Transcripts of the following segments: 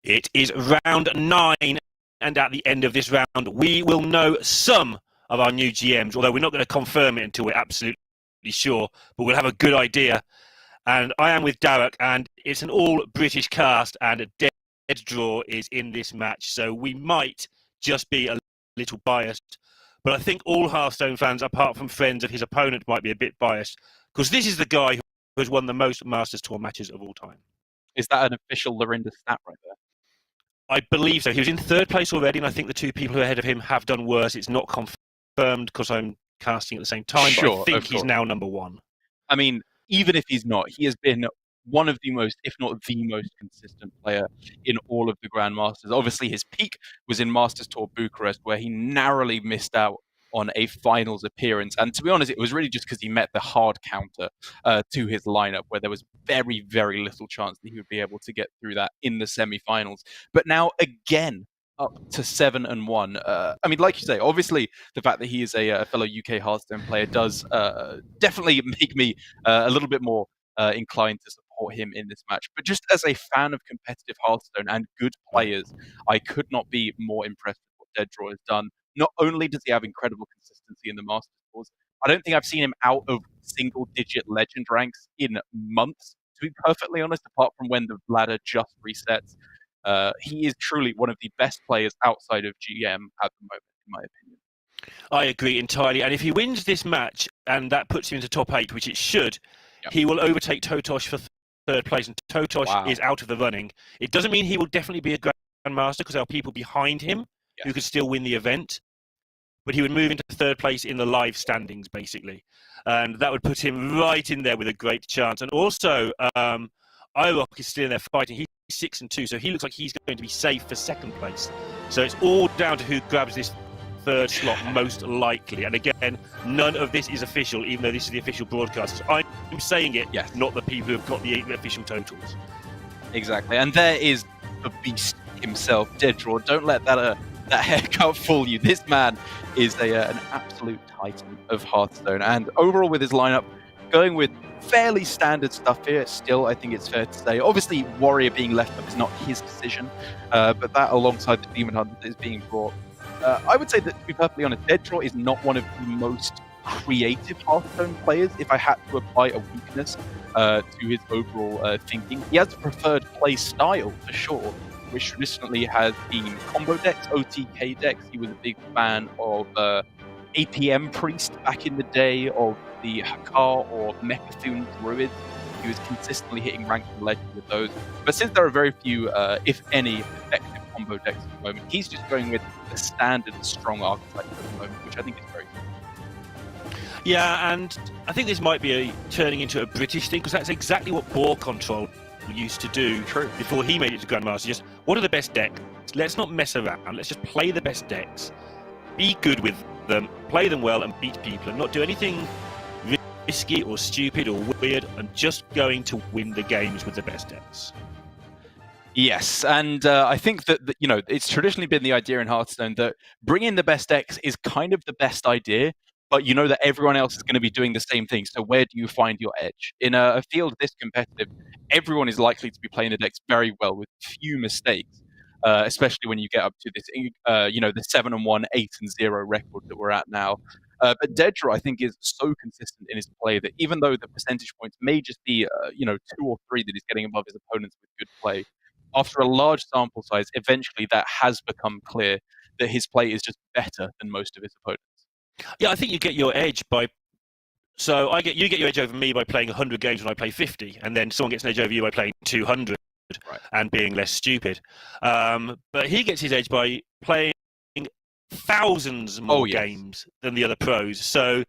It is round 9, and at the end of this round, we will know some of our new GMs, although we're not going to confirm it until we're absolutely sure, but we'll have a good idea. And I am with Darek, and it's an all-British cast, and DeadDraw is in this match, so we might just be a little biased. But I think all Hearthstone fans, apart from friends of his opponent, might be a bit biased, because this is the guy who has won the most Masters Tour matches of all time. Is that an official Lorinda stat right there? I believe so. He was in third place already, and I think the two people who are ahead of him have done worse. It's not confirmed because I'm casting at the same time, Sure, but I think he's now number 1. I mean, even if he's not, he has been one of the most, if not the most consistent player in all of the Grandmasters. Obviously, his peak was in Masters Tour Bucharest, where he narrowly missed out on a finals appearance. And to be honest, it was really just because he met the hard counter to his lineup, where there was very, very little chance that he would be able to get through that in the semi-finals. But now, again, up to 7-1. I mean, like you say, obviously the fact that he is a fellow UK Hearthstone player does definitely make me a little bit more inclined to support him in this match. But just as a fan of competitive Hearthstone and good players, I could not be more impressed with what DeadDraw has done. Not only does he have incredible consistency in the Masters Tours, I don't think I've seen him out of single-digit legend ranks in months, to be perfectly honest, apart from when the ladder just resets. He is truly one of the best players outside of GM at the moment, in my opinion. I agree entirely. And if he wins this match, and that puts him into top 8, which it should, he will overtake Totosh for third place. And Totosh is out of the running. It doesn't mean he will definitely be a Grandmaster, because there are people behind him who could still win the event. But he would move into third place in the live standings, basically. And that would put him right in there with a great chance. And also, Irock is still in there fighting. He's 6-2, so he looks like he's going to be safe for second place. So it's all down to who grabs this third slot most likely. And again, none of this is official, even though this is the official broadcast. So I'm saying it, not the people who have got the official totals. Exactly. And there is the beast himself, DeadDraw. Don't let that haircut fool you. This man is an absolute titan of Hearthstone. And overall with his lineup, going with fairly standard stuff here. Still, I think it's fair to say, obviously Warrior being left up is not his decision, but that alongside the Demon Hunter that is being brought, I would say that, to be perfectly honest, DeadDraw is not one of the most creative Hearthstone players. If I had to apply a weakness to his overall thinking, he has a preferred play style for sure, which traditionally has been combo decks, OTK decks. He was a big fan of APM Priest back in the day, of the Hakar or Mechathun Druids. He was consistently hitting rank and legend with those. But since there are very few, if any, effective combo decks at the moment, he's just going with the standard strong archetype at the moment, which I think is very good. Yeah, and I think this might be turning into a British thing, because that's exactly what Ball Control used to do before he made it to Grandmaster. Just, what are the best decks? Let's not mess around. Let's just play the best decks. Be good with them, play them well, and beat people, and not do anything risky or stupid or weird, and just going to win the games with the best decks. Yes, and I think that, it's traditionally been the idea in Hearthstone that bringing the best decks is kind of the best idea, but you know that everyone else is going to be doing the same thing, so where do you find your edge? In a field this competitive, everyone is likely to be playing the decks very well with few mistakes, especially when you get up to this, the 7-1, 8-0 record that we're at now. But DeadDraw, I think, is so consistent in his play that even though the percentage points may just be, 2 or 3 that he's getting above his opponents with good play, after a large sample size, eventually that has become clear that his play is just better than most of his opponents. Yeah, I think you get your edge by... So you get your edge over me by playing 100 games when I play 50, and then someone gets an edge over you by playing 200 and being less stupid. But he gets his edge by playing thousands more games than the other pros. So,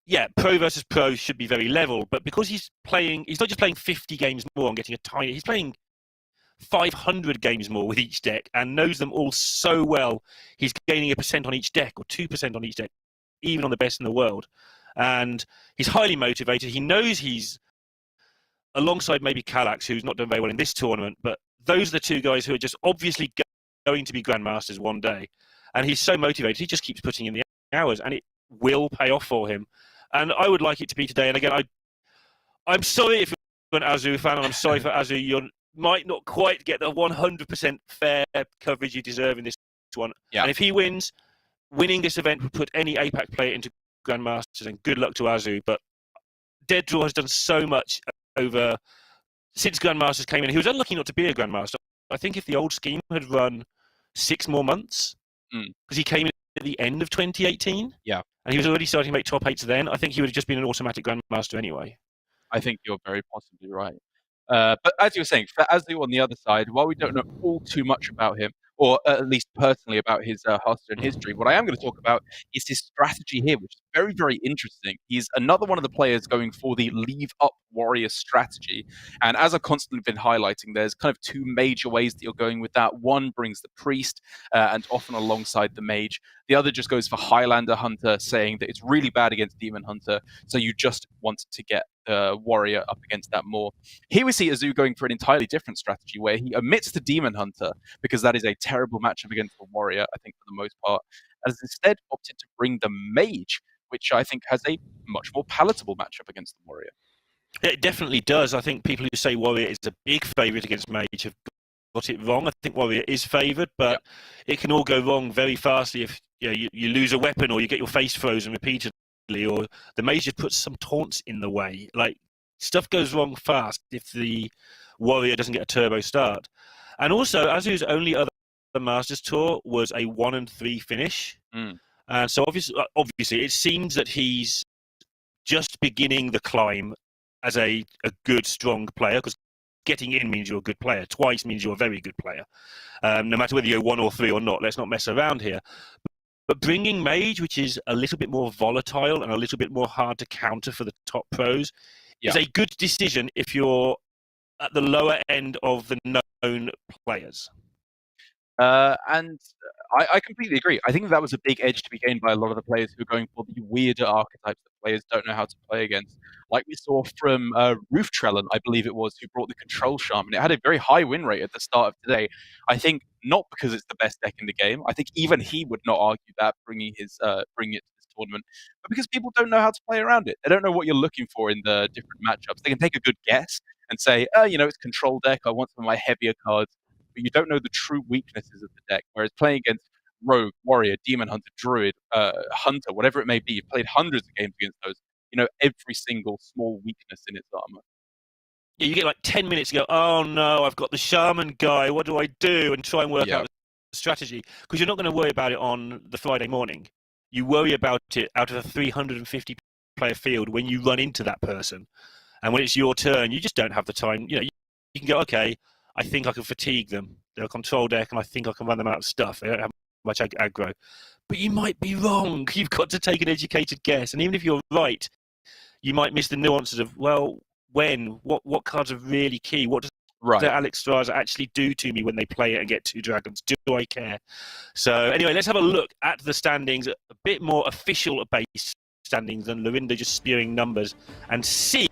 yeah, pro versus pro should be very level. But because he's not just playing 50 games more and getting a tiny... He's playing 500 games more with each deck and knows them all so well. He's gaining 1% on each deck or 2% on each deck, even on the best in the world. And he's highly motivated. He knows he's alongside maybe Calax, who's not done very well in this tournament, but those are the two guys who are just obviously going to be Grandmasters one day. And he's so motivated, he just keeps putting in the hours, and it will pay off for him. And I would like it to be today. And again, I'm sorry if you're an azuuu fan, and I'm sorry for azuuu. might not quite get the 100% fair coverage you deserve in this one. Yeah. And if he wins, winning this event would put any APAC player into Grandmasters, and good luck to azuuu. But DeadDraw has done so much since Grandmasters came in. He was unlucky not to be a Grandmaster. I think if the old scheme had run 6 more months, because he came in at the end of 2018, yeah, and he was already starting to make top 8s then, I think he would have just been an automatic Grandmaster anyway. I think you're very possibly right. But as you were saying, for azuuu on the other side, while we don't know all too much about him, or at least personally about his Hearthstone history, what I am going to talk about is his strategy here, which is very, very interesting. He's another one of the players going for the leave up warrior strategy. And as I've constantly been highlighting, there's kind of 2 major ways that you're going with that. One brings the priest, and often alongside the mage. The other just goes for Highlander Hunter, saying that it's really bad against Demon Hunter, so you just want to get the warrior up against that more. Here we see azuuu going for an entirely different strategy, where he omits the Demon Hunter, because that is a terrible matchup against the warrior, I think, for the most part, and has instead opted to bring the mage, which I think has a much more palatable matchup against the warrior. It definitely does. I think people who say warrior is a big favourite against mage have got it wrong. I think warrior is favoured, but it can all go wrong very fastly if you lose a weapon, or you get your face frozen repeatedly, or the mage just puts some taunts in the way. Like, stuff goes wrong fast if the warrior doesn't get a turbo start. And also, azuu's only other Masters Tour was a 1-3 finish. And so obviously, it seems that he's just beginning the climb as a good, strong player, because getting in means you're a good player. Twice means you're a very good player. No matter whether you're 1 or 3 or not, let's not mess around here. But bringing mage, which is a little bit more volatile and a little bit more hard to counter for the top pros, is a good decision if you're at the lower end of the known players. And I completely agree. I think that was a big edge to be gained by a lot of the players who are going for the weirder archetypes that players don't know how to play against. Like we saw from Roof Trellin, I believe it was, who brought the Control Shaman. It had a very high win rate at the start of today. I think not because it's the best deck in the game. I think even he would not argue that, bringing it to this tournament, but because people don't know how to play around it. They don't know what you're looking for in the different matchups. They can take a good guess and say, it's control deck. I want some of my heavier cards. But you don't know the true weaknesses of the deck. Whereas playing against Rogue, Warrior, Demon Hunter, Druid, Hunter, whatever it may be, you've played hundreds of games against those. You know every single small weakness in its armor. Yeah, you get like 10 minutes to go, oh no, I've got the Shaman guy, what do I do? And try and work out the strategy. Because you're not going to worry about it on the Friday morning. You worry about it out of a 350 player field when you run into that person. And when it's your turn, you just don't have the time. You can go, okay, I think I can fatigue them. They're a control deck, and I think I can run them out of stuff. They don't have much aggro. But you might be wrong. You've got to take an educated guess. And even if you're right, you might miss the nuances of, well, when? What cards are really key? What does Alex Straza actually do to me when they play it and get 2 dragons? Do I care? So anyway, let's have a look at the standings, a bit more official-based standings than Lorinda just spewing numbers, and see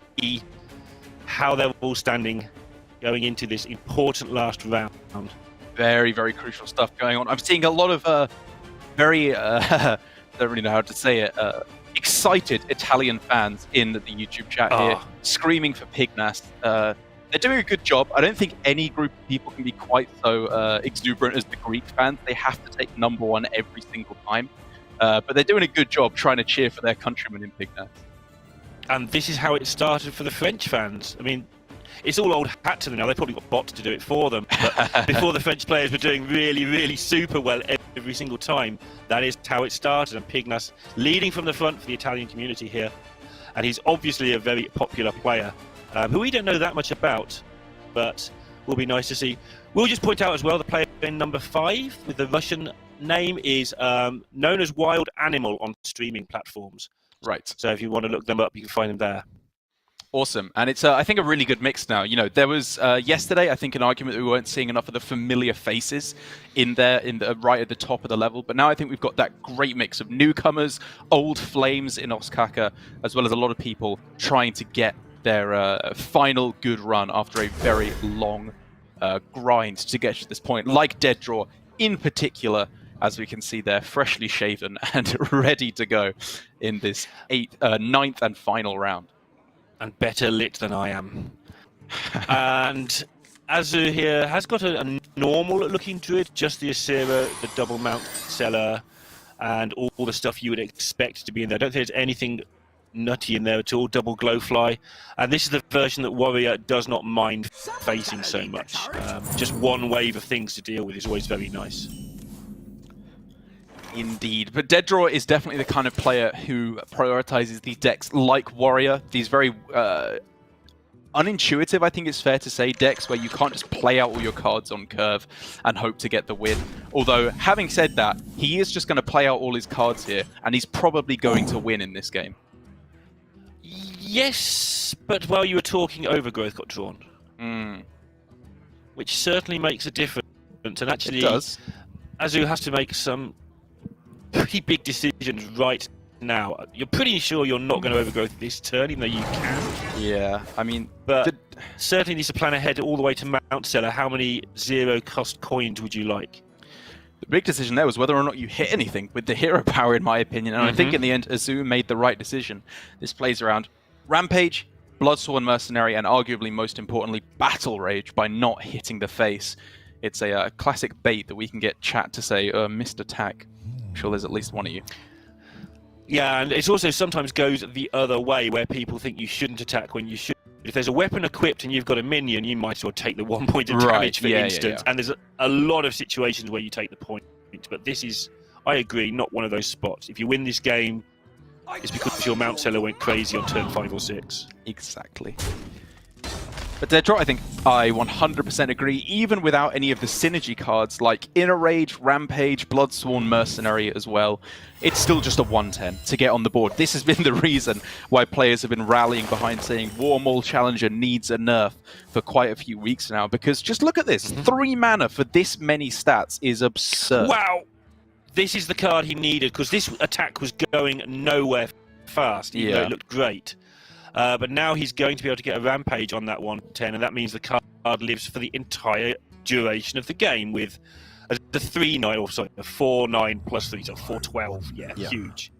how they're all standing going into this important last round. Very, very crucial stuff going on. I'm seeing a lot of very, don't really know how to say it, excited Italian fans in the YouTube chat here, screaming for Pignas. They're doing a good job. I don't think any group of people can be quite so exuberant as the Greek fans. They have to take number 1 every single time. But they're doing a good job trying to cheer for their countrymen in Pignas. And this is how it started for the French fans. I mean, it's all old hat to them now. They probably got bots to do it for them. But before, the French players were doing really, really super well every single time. That is how it started. And Pignas leading from the front for the Italian community here. And he's obviously a very popular player, who we don't know that much about, but will be nice to see. We'll just point out as well, the player in number 5 with the Russian name is known as Wild Animal on streaming platforms. Right. So if you want to look them up, you can find them there. Awesome. And it's, I think, a really good mix now. There was yesterday, I think, an argument that we weren't seeing enough of the familiar faces in there, right at the top of the level. But now I think we've got that great mix of newcomers, old flames in Ostkaka, as well as a lot of people trying to get their final good run after a very long grind to get to this point, like DeadDraw in particular, as we can see there, freshly shaven and ready to go in this 9th and final round. And better lit than I am. And azuuu here has got a normal-looking druid, just the Asira, the double Mount Seller, and all the stuff you would expect to be in there. I don't think there's anything nutty in there at all. Double Glowfly, and this is the version that Warrior does not mind facing so much. Just one wave of things to deal with is always very nice. Indeed, but DeadDraw is definitely the kind of player who prioritizes these decks like Warrior, these very unintuitive, I think it's fair to say, decks where you can't just play out all your cards on curve and hope to get the win. Although, having said that, he is just going to play out all his cards here, and he's probably going to win in this game. Yes, but while you were talking, Overgrowth got drawn. Which certainly makes a difference, and actually, it does. azuuu has to make some pretty big decisions right now. You're pretty sure you're not going to Overgrowth this turn, even though you can. Yeah, I mean, but certainly needs to plan ahead all the way to Mount Seller. How many zero-cost coins would you like? The big decision there was whether or not you hit anything with the hero power, in my opinion. And I think in the end, azuuu made the right decision. This plays around Rampage, Bloodsworn Mercenary, and arguably most importantly, Battle Rage by not hitting the face. It's a classic bait that we can get chat to say, missed attack. I'm sure there's at least one of you. Yeah, and it also sometimes goes the other way, where people think you shouldn't attack when you should. If there's a weapon equipped and you've got a minion, you might as well take the 1 point of damage for instance. And there's a lot of situations where you take the point. But this is, I agree, not one of those spots. If you win this game, it's because your Mount Seller went crazy on turn 5 or 6. Exactly. But DeadDraw, I think I 100% agree, even without any of the synergy cards like Inner Rage, Rampage, Bloodsworn Mercenary as well. It's still just a 110 to get on the board. This has been the reason why players have been rallying behind saying Warmaul Challenger needs a nerf for quite a few weeks now, because just look at this. 3 mana for this many stats is absurd. Wow! This is the card he needed, because this attack was going nowhere fast, even though it looked great. But now he's going to be able to get a Rampage on that 110, and that means the card lives for the entire duration of the game with the 3/9, or sorry, a 4/9 plus 3, so 4/12. Yeah, huge.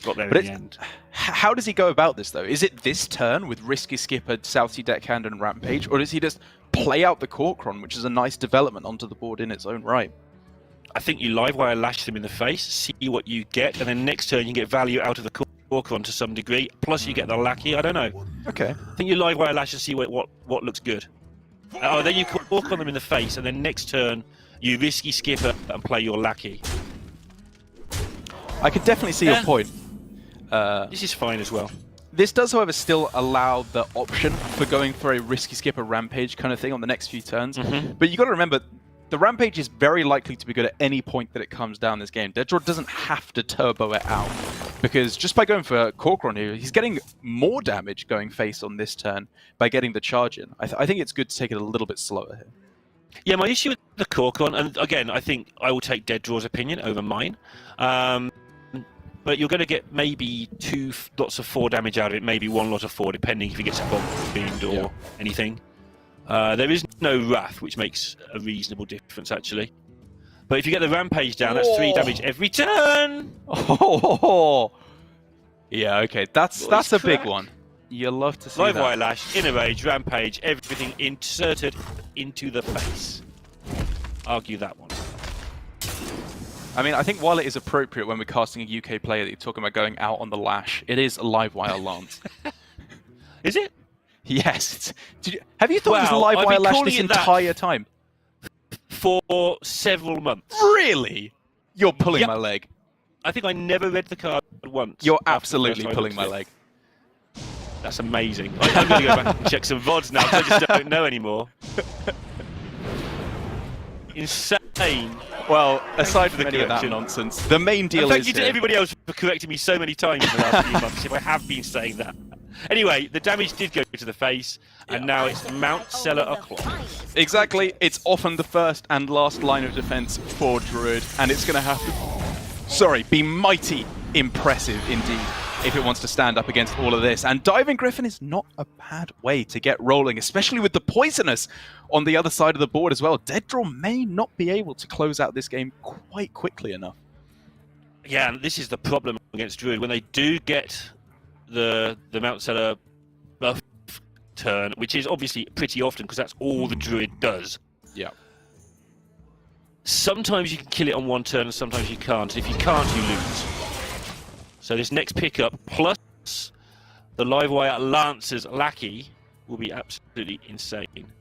Got there in the end. How does he go about this, though? Is it this turn with Risky Skipper, Southsea Deckhand, and Rampage, or does he just play out the Corkron, which is a nice development onto the board in its own right? I think you Livewire Lash them in the face, see what you get, and then next turn you get value out of the Corkron to some degree, plus you get the Lackey. I don't know. Okay. I think you Livewire Lash and see what looks good. Then you Cork on them in the face, and then next turn you Risky Skipper and play your Lackey. I could definitely see your point. This is fine as well. This does, however, still allow the option for going for a Risky Skipper Rampage kind of thing on the next few turns. But you got to remember, the Rampage is very likely to be good at any point that it comes down this game. DeadDraw doesn't have to turbo it out, because just by going for Corkron here, he's getting more damage going face on this turn by getting the charge in. I think it's good to take it a little bit slower here. Yeah, my issue with the Corkron, and again, I think I will take DeadDraw's opinion over mine, but you're going to get maybe 2 lots of 4 damage out of it, maybe 1 lot of 4, depending if he gets a bomb beamed or anything. There is no Wrath, which makes a reasonable difference, actually. But if you get the Rampage down, that's 3 damage every turn! Yeah, okay, that's a big one. You'll love to see Livewire Lash, Inner Rage, Rampage, everything inserted into the face. Argue that one. I mean, I think while it is appropriate when we're casting a UK player that you're talking about going out on the Lash, it is a Livewire Lance. Is it? Yes. Have you thought it was Livewire Lash this entire time? For several months. Really? You're pulling my leg. I think I never read the card once. You're absolutely pulling my leg. That's amazing. I'm going to go back and check some VODs now, because I just don't know anymore. Insane. Well, aside from any of that nonsense, the main deal is thank you to everybody else for correcting me so many times in the last few months, if I have been saying that. Anyway, the damage did go to the face, and now it's Mount Seller o'clock. Exactly. It's often the first and last line of defense for Druid, and it's going to have to, be mighty impressive indeed if it wants to stand up against all of this. And Diving Griffin is not a bad way to get rolling, especially with the Poisonous on the other side of the board as well. DeadDraw may not be able to close out this game quite quickly enough. Yeah, and this is the problem against Druid. When they do get the Mount Seller buff turn, which is obviously pretty often because that's all the druid does. Yeah. Sometimes you can kill it on one turn and sometimes you can't. If you can't, you lose. So this next pickup, plus the Livewire Lancer's Lackey, will be absolutely insane.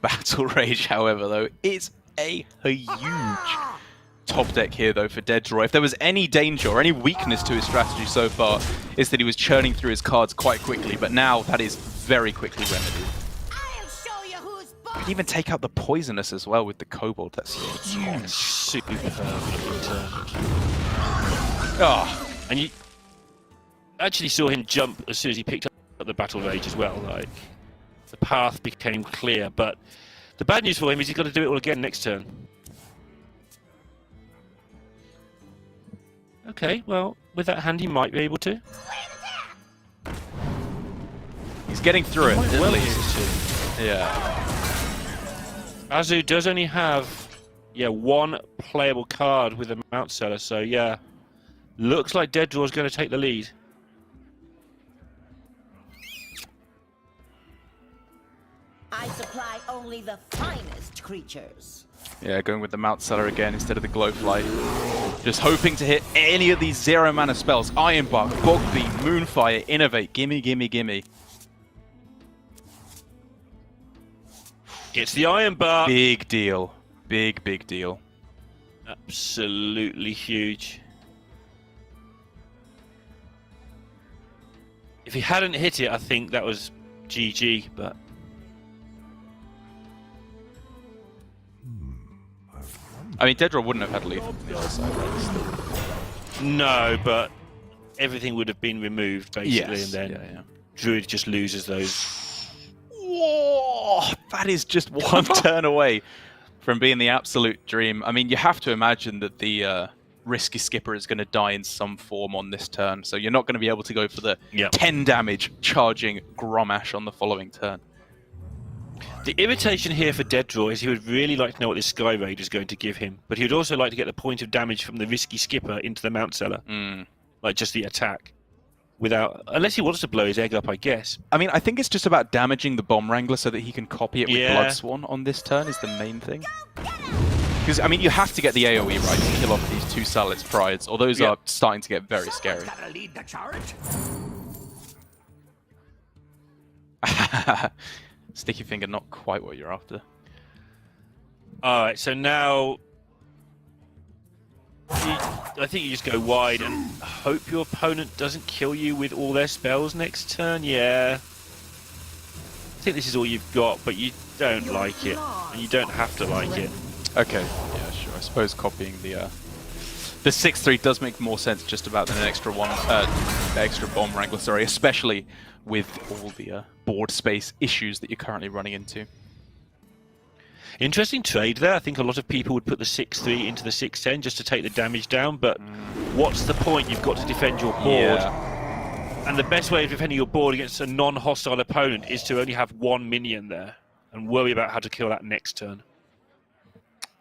Battle Rage, however, though, is a huge top deck here, though, for DeadDraw. If there was any danger or any weakness to his strategy so far, it's that he was churning through his cards quite quickly, but now that is very quickly remedied. Could even take out the Poisonous as well with the Kobold. That's huge. Superb looking turn. Oh. And you actually saw him jump as soon as he picked up the Battle Rage as well. Like, the path became clear, but the bad news for him is he's got to do it all again next turn. Okay, well, with that hand he might be able to. He's getting through it, at well least. Yeah. azuuu does only have, one playable card with a Mount Seller, so yeah. Looks like DeadDraw is going to take the lead. I supply only the finest creatures. Yeah, going with the Mount Seller again instead of the Glowflight. Just hoping to hit any of these 0 mana spells. Ironbark, Bogbeat, Moonfire, Innovate, gimme, gimme, gimme. It's the Ironbark. Big deal. Big, big deal. Absolutely huge. If he hadn't hit it, I think that was GG, but... I mean, DeadDraw wouldn't have had lethal from the other side, right? No, but everything would have been removed, basically, Yes. and then Druid just loses those. Whoa! That is just one turn away from being the absolute dream. I mean, you have to imagine that the Risky Skipper is going to die in some form on this turn, so you're not going to be able to go for the 10 damage charging Gromash on the following turn. The irritation here for DeadDraw is he would really like to know what this Sky Raid is going to give him, but he would also like to get the point of damage from the Risky Skipper into the Mount Seller. Like, just the attack. Without, unless he wants to blow his egg up, I guess. I mean, I think it's just about damaging the Bomb Wrangler so that he can copy it with Bloodsworn on this turn is the main thing. Because, I mean, you have to get the AoE right to kill off these 2 Salads Prides, or those are starting to get very scary. Sticky Finger, not quite what you're after. Alright, so now... I think you just go wide and hope your opponent doesn't kill you with all their spells next turn. Yeah. I think this is all you've got, but you don't like it. And you don't have to like it. Okay, yeah, sure. I suppose copying the 6/3 does make more sense just about than an extra extra Bomb Wrangler, sorry, especially with all the board space issues that you're currently running into. Interesting trade there. I think a lot of people would put the 6/3 into the 6/10 just to take the damage down, but what's the point? You've got to defend your board. And the best way of defending your board against a non-hostile opponent is to only have 1 minion there and worry about how to kill that next turn.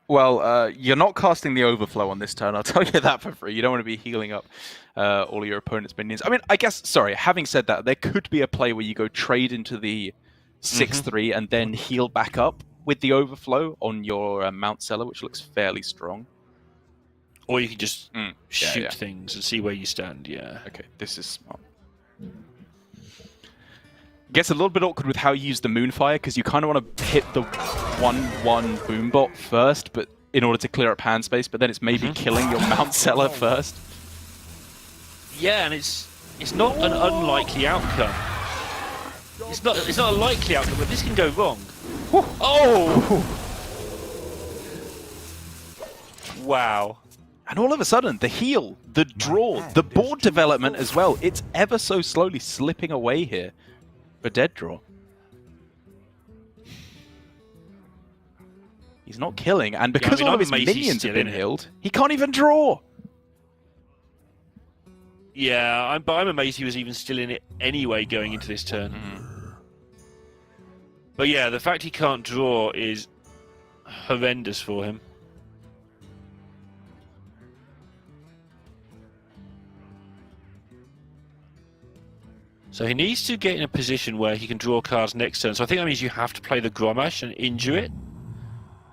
Well, you're not casting the Overflow on this turn, I'll tell you that for free. You don't want to be healing up all of your opponent's minions. I mean, I guess, sorry, having said that, there could be a play where you go trade into the 6/3 and then heal back up with the Overflow on your Mount Seller, which looks fairly strong. Or you can just shoot things and see where you stand, Okay, this is smart. Gets a little bit awkward with how you use the Moonfire, because you kind of want to hit the 1/1 Boombot first, but in order to clear up hand space, but then it's maybe killing your Mount Seller first. Yeah, and it's not an unlikely outcome. It's not a likely outcome, but this can go wrong. Oh! Wow. And all of a sudden, the heal, the draw, the board development as well, it's ever so slowly slipping away here for DeadDraw. He's not killing, and because all of his minions have been healed, he can't even draw. Yeah, but I'm amazed he was even still in it anyway going into this turn. But yeah, the fact he can't draw is horrendous for him. So he needs to get in a position where he can draw cards next turn. So I think that means you have to play the Grommash and injure it,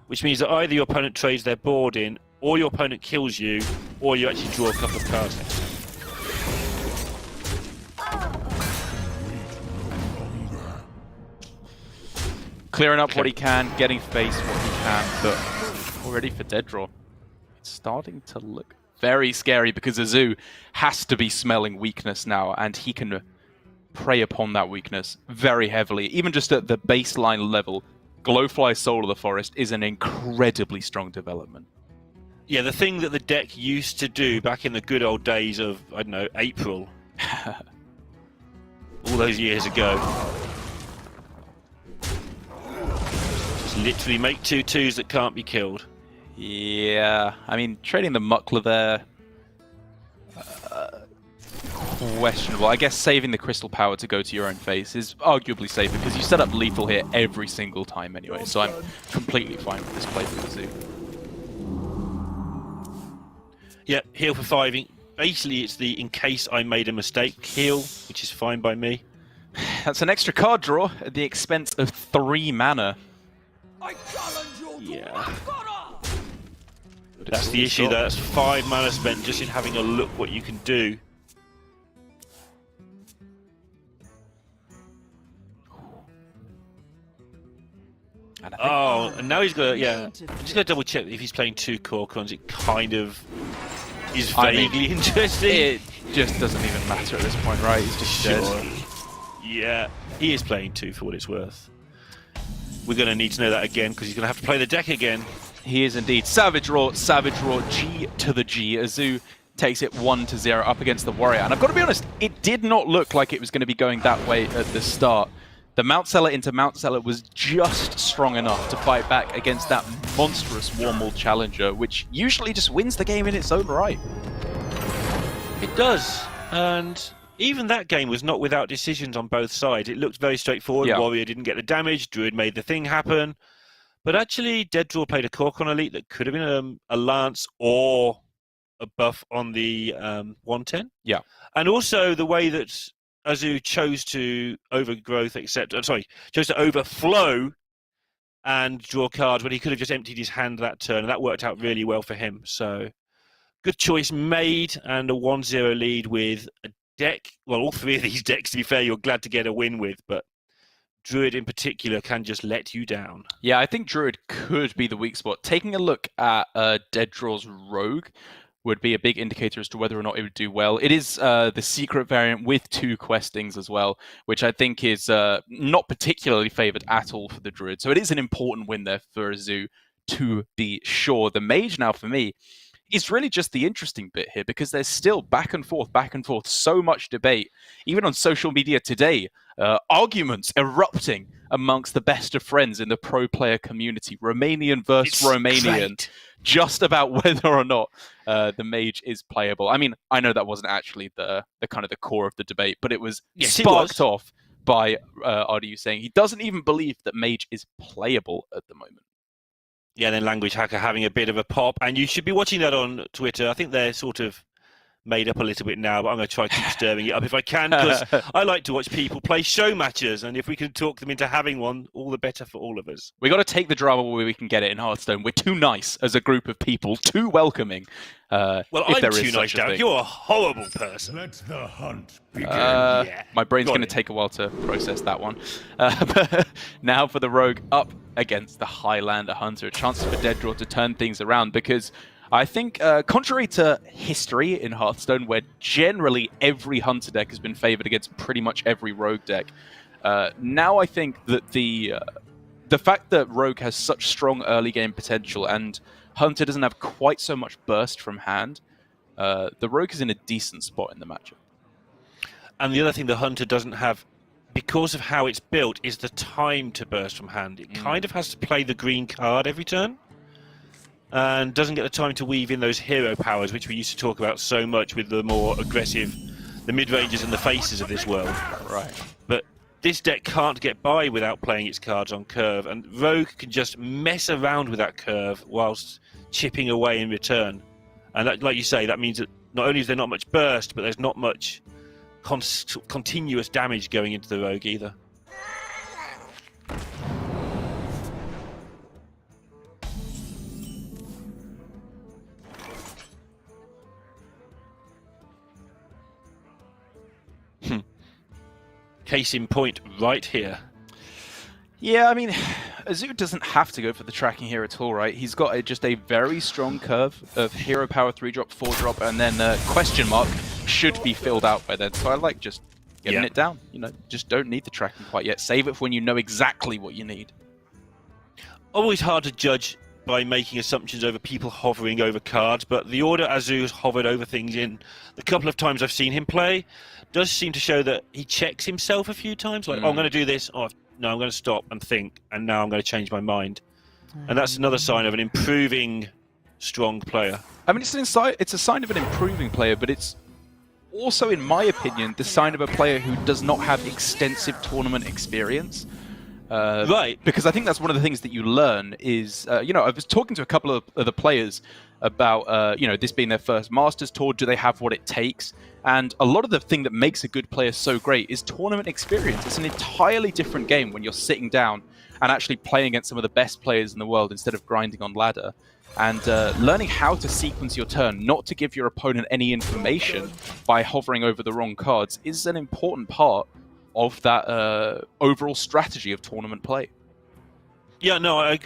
which means that either your opponent trades their board in, or your opponent kills you, or you actually draw a couple of cards next turn. Clearing up what he can, getting face what he can, but already for DeadDraw, it's starting to look very scary because azuuu has to be smelling weakness now, and he can prey upon that weakness very heavily. Even just at the baseline level, Glowfly Soul of the Forest is an incredibly strong development. Yeah, the thing that the deck used to do back in the good old days of, I don't know, April, all those years ago. Just literally make 2/2s that can't be killed. Yeah, I mean, trading the Muckler there, questionable. I guess saving the Crystal Power to go to your own face is arguably safer because you set up lethal here every single time anyway, so I'm completely fine with this play for azuuu. Yeah, heal for 5. Basically, it's the in case I made a mistake heal, which is fine by me. That's an extra card draw at the expense of 3 mana. Yeah. That's the issue, though. That's 5 mana spent just in having a look what you can do. Oh, and now he's got to, yeah. I'm just going to double check if he's playing 2 Korkons. It kind of is vaguely interesting. It just doesn't even matter at this point, right? He's just dead. Yeah, he is playing 2 for what it's worth. We're going to need to know that again because he's going to have to play the deck again. He is indeed. Savage Roar, G to the G. azuuu takes it 1-0 up against the Warrior. And I've got to be honest, it did not look like it was going to be going that way at the start. The Mount Seller into Mount Seller was just strong enough to fight back against that monstrous Warmold Challenger, which usually just wins the game in its own right. It does, and even that game was not without decisions on both sides. It looked very straightforward. Yeah. Warrior didn't get the damage, Druid made the thing happen, but actually DeadDraw played a Korkon Elite that could have been a Lance or a buff on the 110. Yeah. And also the way that azuuu chose to chose to overflow and draw cards when he could have just emptied his hand that turn, and that worked out really well for him. So, good choice made, and a 1-0 lead with a deck. Well, all 3 of these decks, to be fair, you're glad to get a win with, but Druid in particular can just let you down. Yeah, I think Druid could be the weak spot. Taking a look at DeadDraw's Rogue would be a big indicator as to whether or not it would do well. It is the secret variant with 2 questings as well, which I think is not particularly favoured at all for the Druid. So it is an important win there for azuuu, to be sure. The Mage now, for me, is really just the interesting bit here, because there's still back and forth, so much debate. Even on social media today, arguments erupting amongst the best of friends in the pro player community, Romanian versus Romanian, great. Just about whether or not the Mage is playable. I mean, I know that wasn't actually the kind of the core of the debate, but it was sparked off by RDU saying he doesn't even believe that Mage is playable at the moment. Yeah, then Language Hacker having a bit of a pop, and you should be watching that on Twitter. I think they're sort of made up a little bit now, but I'm going to try to keep stirring it up if I can, because I like to watch people play show matches, and if we can talk them into having one, all the better for all of us. We got to take the drama where we can get it in Hearthstone. We're too nice as a group of people, too welcoming. Well, I'm too nice, Doug. You're a horrible person. Let the hunt begin. My brain's going to take a while to process that one. But now for the Rogue up against the Highlander Hunter, a chance for DeadDraw to turn things around, because I think, contrary to history in Hearthstone, where generally every Hunter deck has been favored against pretty much every Rogue deck, now I think that the fact that Rogue has such strong early game potential and Hunter doesn't have quite so much burst from hand, the Rogue is in a decent spot in the matchup. And the other thing the Hunter doesn't have, because of how it's built, is the time to burst from hand. It kind of has to play the green card every turn, and doesn't get the time to weave in those hero powers, which we used to talk about so much with the more aggressive, the mid-rangers and the faces of this world. Right. But this deck can't get by without playing its cards on curve, and Rogue can just mess around with that curve whilst chipping away in return. And that, like you say, that means that not only is there not much burst, but there's not much continuous damage going into the rogue either. Case in point right here. Yeah, I mean, azuuu doesn't have to go for the tracking here at all, right? He's got just a very strong curve of hero power 3-drop, 4-drop, and then question mark should be filled out by then. So I like just getting it down. You know, just don't need the tracking quite yet. Save it for when you know exactly what you need. Always hard to judge by making assumptions over people hovering over cards, but the order azuuu has hovered over things in the couple of times I've seen him play does seem to show that he checks himself a few times, like, oh, I'm going to do this, oh, no, I'm going to stop and think, and now I'm going to change my mind. And that's another sign of an improving, strong player. I mean, it's a sign of an improving player, but it's also, in my opinion, the sign of a player who does not have extensive tournament experience. Right. Because I think that's one of the things that you learn is, you know, I was talking to a couple of other players about, you know, this being their first Masters Tour. Do they have what it takes? And a lot of the thing that makes a good player so great is tournament experience. It's an entirely different game when you're sitting down and actually playing against some of the best players in the world instead of grinding on ladder. And learning how to sequence your turn, not to give your opponent any information by hovering over the wrong cards, is an important part of that overall strategy of tournament play. Yeah, no,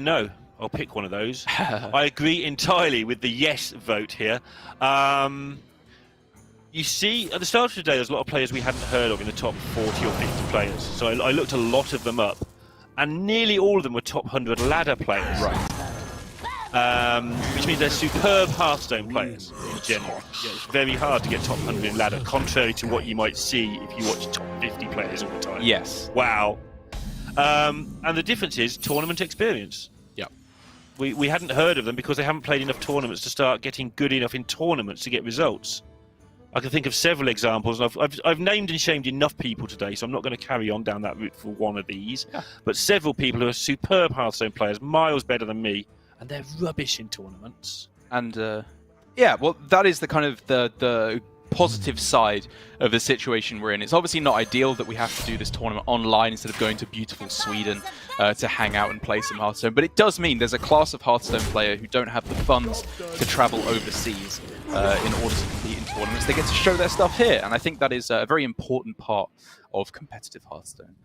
no. I'll pick one of those. I agree entirely with the yes vote here. You see, at the start of today, there's a lot of players we hadn't heard of in the top 40 or 50 players. So I looked a lot of them up, and nearly all of them were top 100 ladder players. Right. Which means they're superb Hearthstone players in general. Yeah, it's very hard to get top 100 in ladder, contrary to what you might see if you watch top 50 players all the time. Yes. Wow. And the difference is tournament experience. Yeah. We hadn't heard of them because they haven't played enough tournaments to start getting good enough in tournaments to get results. I can think of several examples, and I've named and shamed enough people today, so I'm not going to carry on down that route for one of these. Yeah. But several people who are superb Hearthstone players, miles better than me, and they're rubbish in tournaments. And yeah, well, that is the kind of the positive side of the situation we're in. It's obviously not ideal that we have to do this tournament online instead of going to beautiful Sweden to hang out and play some Hearthstone. But it does mean there's a class of Hearthstone player who don't have the funds to travel overseas in order to compete in tournaments. They get to show their stuff here, and I think that is a very important part of competitive Hearthstone.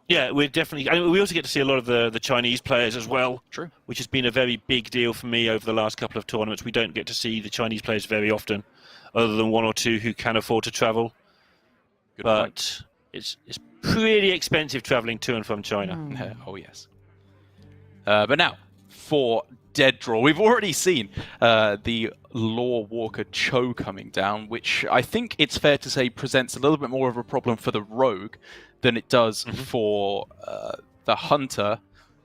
Yeah, we're definitely. I mean, we also get to see a lot of the Chinese players as well. True. Which has been a very big deal for me over the last couple of tournaments. We don't get to see the Chinese players very often, other than one or two who can afford to travel. Good but point. it's pretty expensive traveling to and from China. Oh yes. But now for DeadDraw, we've already seen the Law Walker Cho coming down, which I think it's fair to say presents a little bit more of a problem for the Rogue than it does for the Hunter.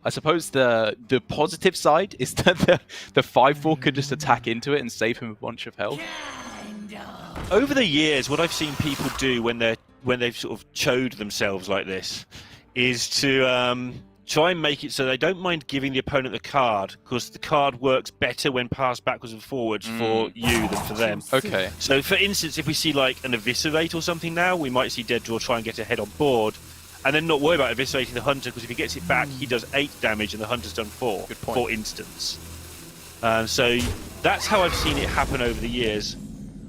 I suppose the positive side is that the 5/4 could just attack into it and save him a bunch of health. Over the years, what I've seen people do when they've sort of choed themselves like this is to try and make it so they don't mind giving the opponent the card, because the card works better when passed backwards and forwards for you than for them. Okay. So, for instance, if we see like an Eviscerate or something now, we might see DeadDraw try and get ahead on board, and then not worry about eviscerating the Hunter, because if he gets it back, he does 8 damage and the Hunter's done 4, for instance. So that's how I've seen it happen over the years.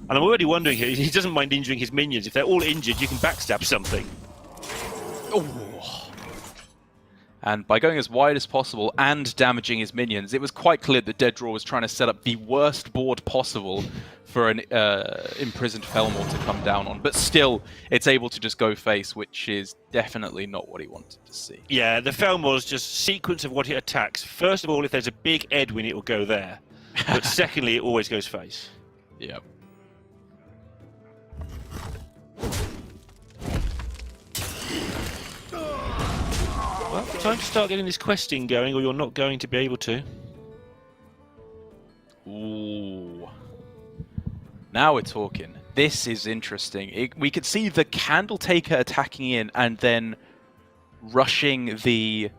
And I'm already wondering here, he doesn't mind injuring his minions. If they're all injured, you can backstab something. Oh. And by going as wide as possible and damaging his minions, it was quite clear that DeadDraw was trying to set up the worst board possible for an imprisoned Felmor to come down on. But still, it's able to just go face, which is definitely not what he wanted to see. Yeah, the Felmor's just sequence of what it attacks. First of all, if there's a big Edwin, it will go there. But secondly, it always goes face. Yep. Well, time to start getting this questing going, or you're not going to be able to. Ooh. Now we're talking. This is interesting. We could see the Candle Taker attacking in and then rushing the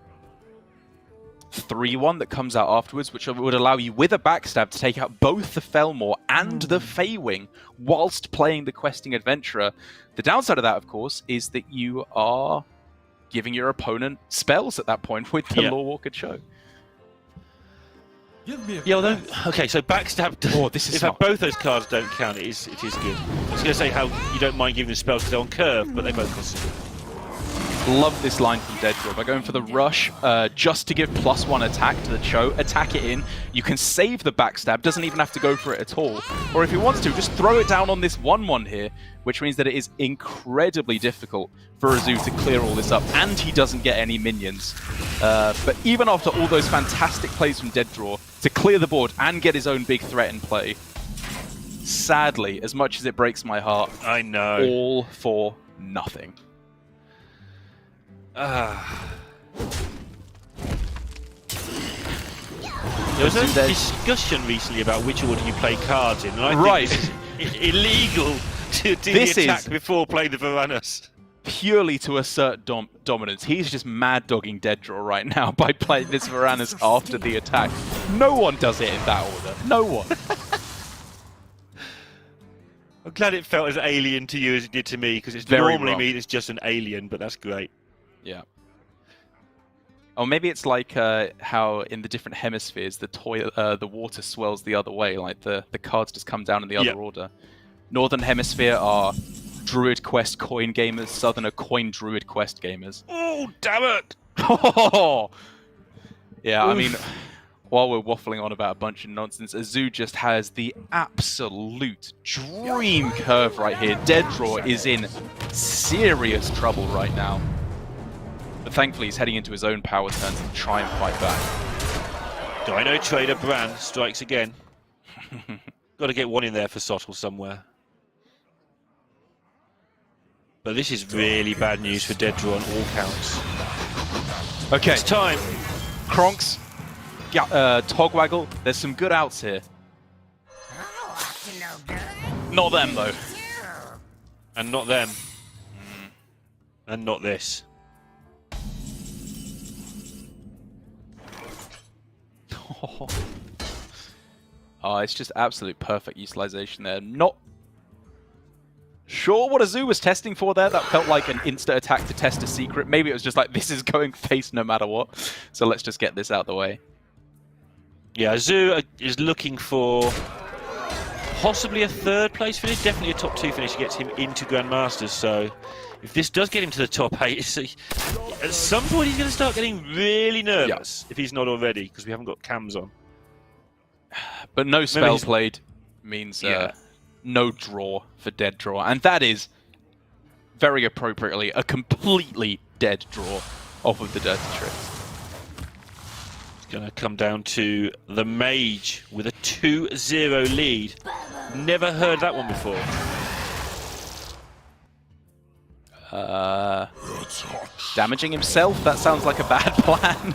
3-1 that comes out afterwards, which would allow you with a backstab to take out both the Felmore and the Feywing whilst playing the Questing Adventurer. The downside of that, of course, is that you are giving your opponent spells at that point with the Lorewalker Choke. Yeah, well, okay, so backstab. Oh, this is both those cards don't count, it is good. I was going to say how you don't mind giving them spells because they're on curve, but they both cost. Love this line from DeadDraw by going for the rush just to give +1 attack to the Cho, attack it in. You can save the backstab, doesn't even have to go for it at all. Or if he wants to, just throw it down on this 1-1 here, which means that it is incredibly difficult for azuuu to clear all this up, and he doesn't get any minions. But even after all those fantastic plays from DeadDraw to clear the board and get his own big threat in play, sadly, as much as it breaks my heart, I know, all for nothing. There was a discussion recently about which order you play cards in, and I think it's illegal to do the attack before playing the Varanus. Purely to assert dominance. He's just mad dogging DeadDraw right now by playing this Varanus after the attack. No one does it in that order. No one. I'm glad it felt as alien to you as it did to me, because it's Very normally wrong. me that's just an alien, but that's great. Yeah. Or maybe it's like how in the different hemispheres the water swells the other way, like the cards just come down in the other order. Northern hemisphere are Druid Quest coin gamers, Southern are coin Druid Quest gamers. Oh, damn it! Yeah, I mean, while we're waffling on about a bunch of nonsense, azuuu just has the absolute dream curve right here. DeadDraw is in serious trouble right now. But thankfully, he's heading into his own power turns to try and fight back. Dino Trader Brand strikes again. Got to get one in there for Sottle somewhere. But this is really bad news for DeadDraw on all counts. Okay. It's time. Kronks, Togwaggle, there's some good outs here. Not them, though. And not them. And not this. Oh, it's just absolute perfect utilization there. Not sure what azuuu was testing for there. That felt like an insta attack to test a secret. Maybe it was just like, this is going face no matter what. So let's just get this out the way. Yeah, azuuu is looking for possibly a third place finish, definitely a top 2 finish gets him into Grandmasters. So if this does get him to the top 8, at some point he's going to start getting really nervous if he's not already, because we haven't got cams on. But no spell played means no draw for DeadDraw, and that is very appropriately a completely dead draw off of the Dirty Tricks. It's going to come down to the Mage with a 2-0 lead. Never heard that one before. Damaging himself? That sounds like a bad plan.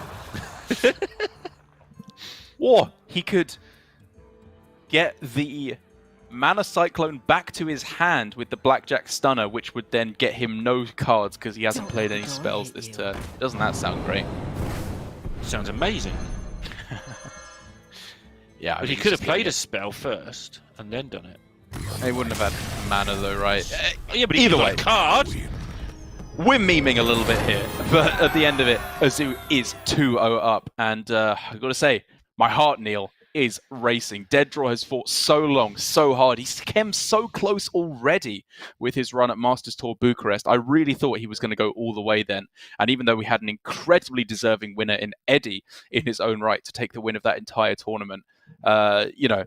Or he could get the Mana Cyclone back to his hand with the Blackjack Stunner, which would then get him no cards because he hasn't played any spells this turn. Doesn't that sound great? Sounds amazing. Yeah, but he could have played a spell first and then done it. He wouldn't have had mana though, right? Yeah, but either way, card. We're memeing a little bit here, but at the end of it, azuuu is 2-0 up, and I've got to say, my heart, Neil, is racing. DeadDraw has fought so long, so hard. He's came so close already with his run at Masters Tour Bucharest. I really thought he was going to go all the way then. And even though we had an incredibly deserving winner in Eddie in his own right to take the win of that entire tournament, you know,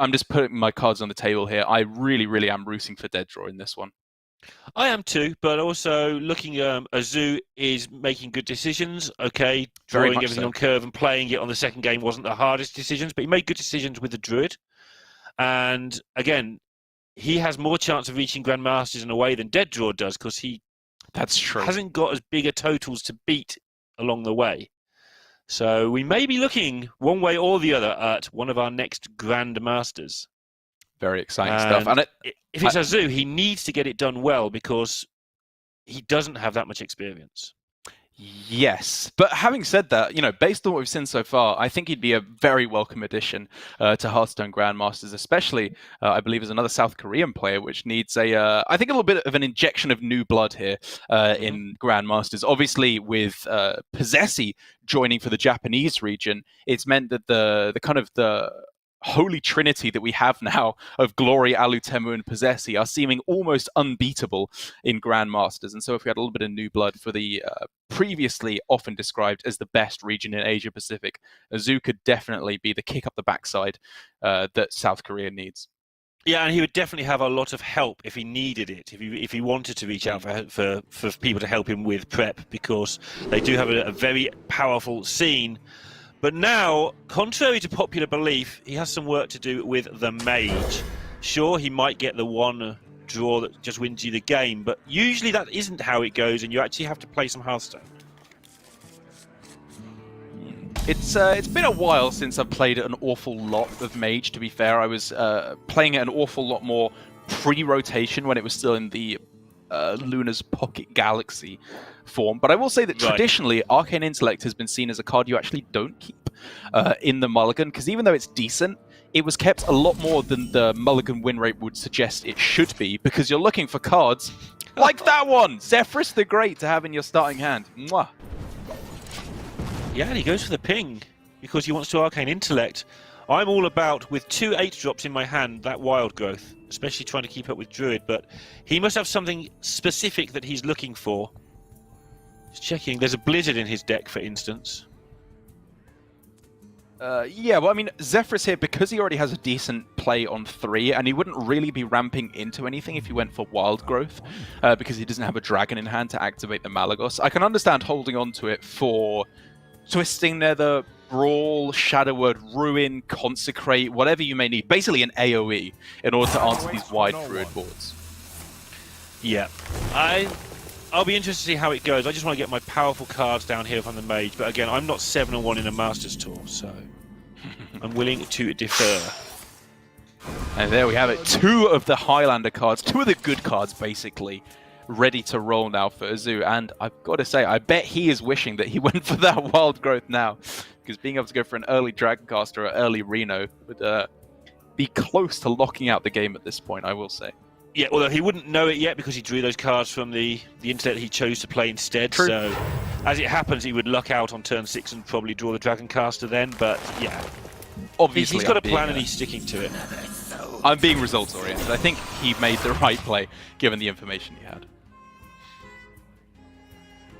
I'm just putting my cards on the table here. I really, really am rooting for DeadDraw in this one. I am too, but also looking azuuu is making good decisions. Okay, drawing everything on curve and playing it on the second game wasn't the hardest decisions, but he made good decisions with the Druid. And again, he has more chance of reaching Grandmasters in a way than DeadDraw does, because he hasn't got as big a totals to beat along the way. So we may be looking one way or the other at one of our next Grandmasters. Very exciting stuff. And if it's azuuu, he needs to get it done well because he doesn't have that much experience. Yes, but having said that, based on what we've seen so far, I think he'd be a very welcome addition to Hearthstone Grandmasters, especially, I believe, as another South Korean player, which needs I think, a little bit of an injection of new blood here in Grandmasters. Obviously, with Possessi joining for the Japanese region, it's meant that the holy trinity that we have now of Glory, Alutemu, and Possessi are seeming almost unbeatable in Grandmasters. And so if we had a little bit of new blood for the previously often described as the best region in Asia Pacific, azuuu could definitely be the kick up the backside that South Korea needs. Yeah, and he would definitely have a lot of help if he needed it, if he wanted to reach out for people to help him with prep, because they do have a very powerful scene. But now, contrary to popular belief, he has some work to do with the mage. Sure, he might get the one draw that just wins you the game, but usually that isn't how it goes, and you actually have to play some Hearthstone. It's been a while since I've played an awful lot of mage, to be fair. I was playing it an awful lot more pre-rotation when it was still in the Luna's Pocket Galaxy form. But I will say that traditionally, Arcane Intellect has been seen as a card you actually don't keep in the Mulligan, because even though it's decent, it was kept a lot more than the Mulligan win rate would suggest it should be, because you're looking for cards like that one, Zephyrus the Great, to have in your starting hand. Mwah. Yeah, and he goes for the ping because he wants to Arcane Intellect. I'm all about, with 2 8-drops in my hand, that wild growth, especially trying to keep up with Druid, but he must have something specific that he's looking for. Just checking. There's a Blizzard in his deck, for instance. Yeah, well, I mean, Zephyrus here, because he already has a decent play on 3, and he wouldn't really be ramping into anything if he went for Wild Growth, because he doesn't have a dragon in hand to activate the Malagos. I can understand holding on to it for Twisting Nether, Brawl, Shadow Word, Ruin, Consecrate, whatever you may need. Basically an AoE in order to answer these wide Druid boards. Yeah. I'll be interested to see how it goes. I just want to get my powerful cards down here from the mage, but again, I'm not 7-1 in a Masters Tour, so I'm willing to defer. And there we have it. 2 of the Highlander cards, 2 of the good cards, basically, ready to roll now for azuuu. And I've got to say, I bet he is wishing that he went for that Wild Growth now, because being able to go for an early Dragoncaster or early Reno would be close to locking out the game at this point, I will say. Yeah, although he wouldn't know it yet because he drew those cards from the internet that he chose to play instead. True. So, as it happens, he would luck out on turn 6 and probably draw the Dragoncaster then. But yeah, obviously he's got a plan and he's sticking to it. I'm being results oriented. I think he made the right play given the information he had.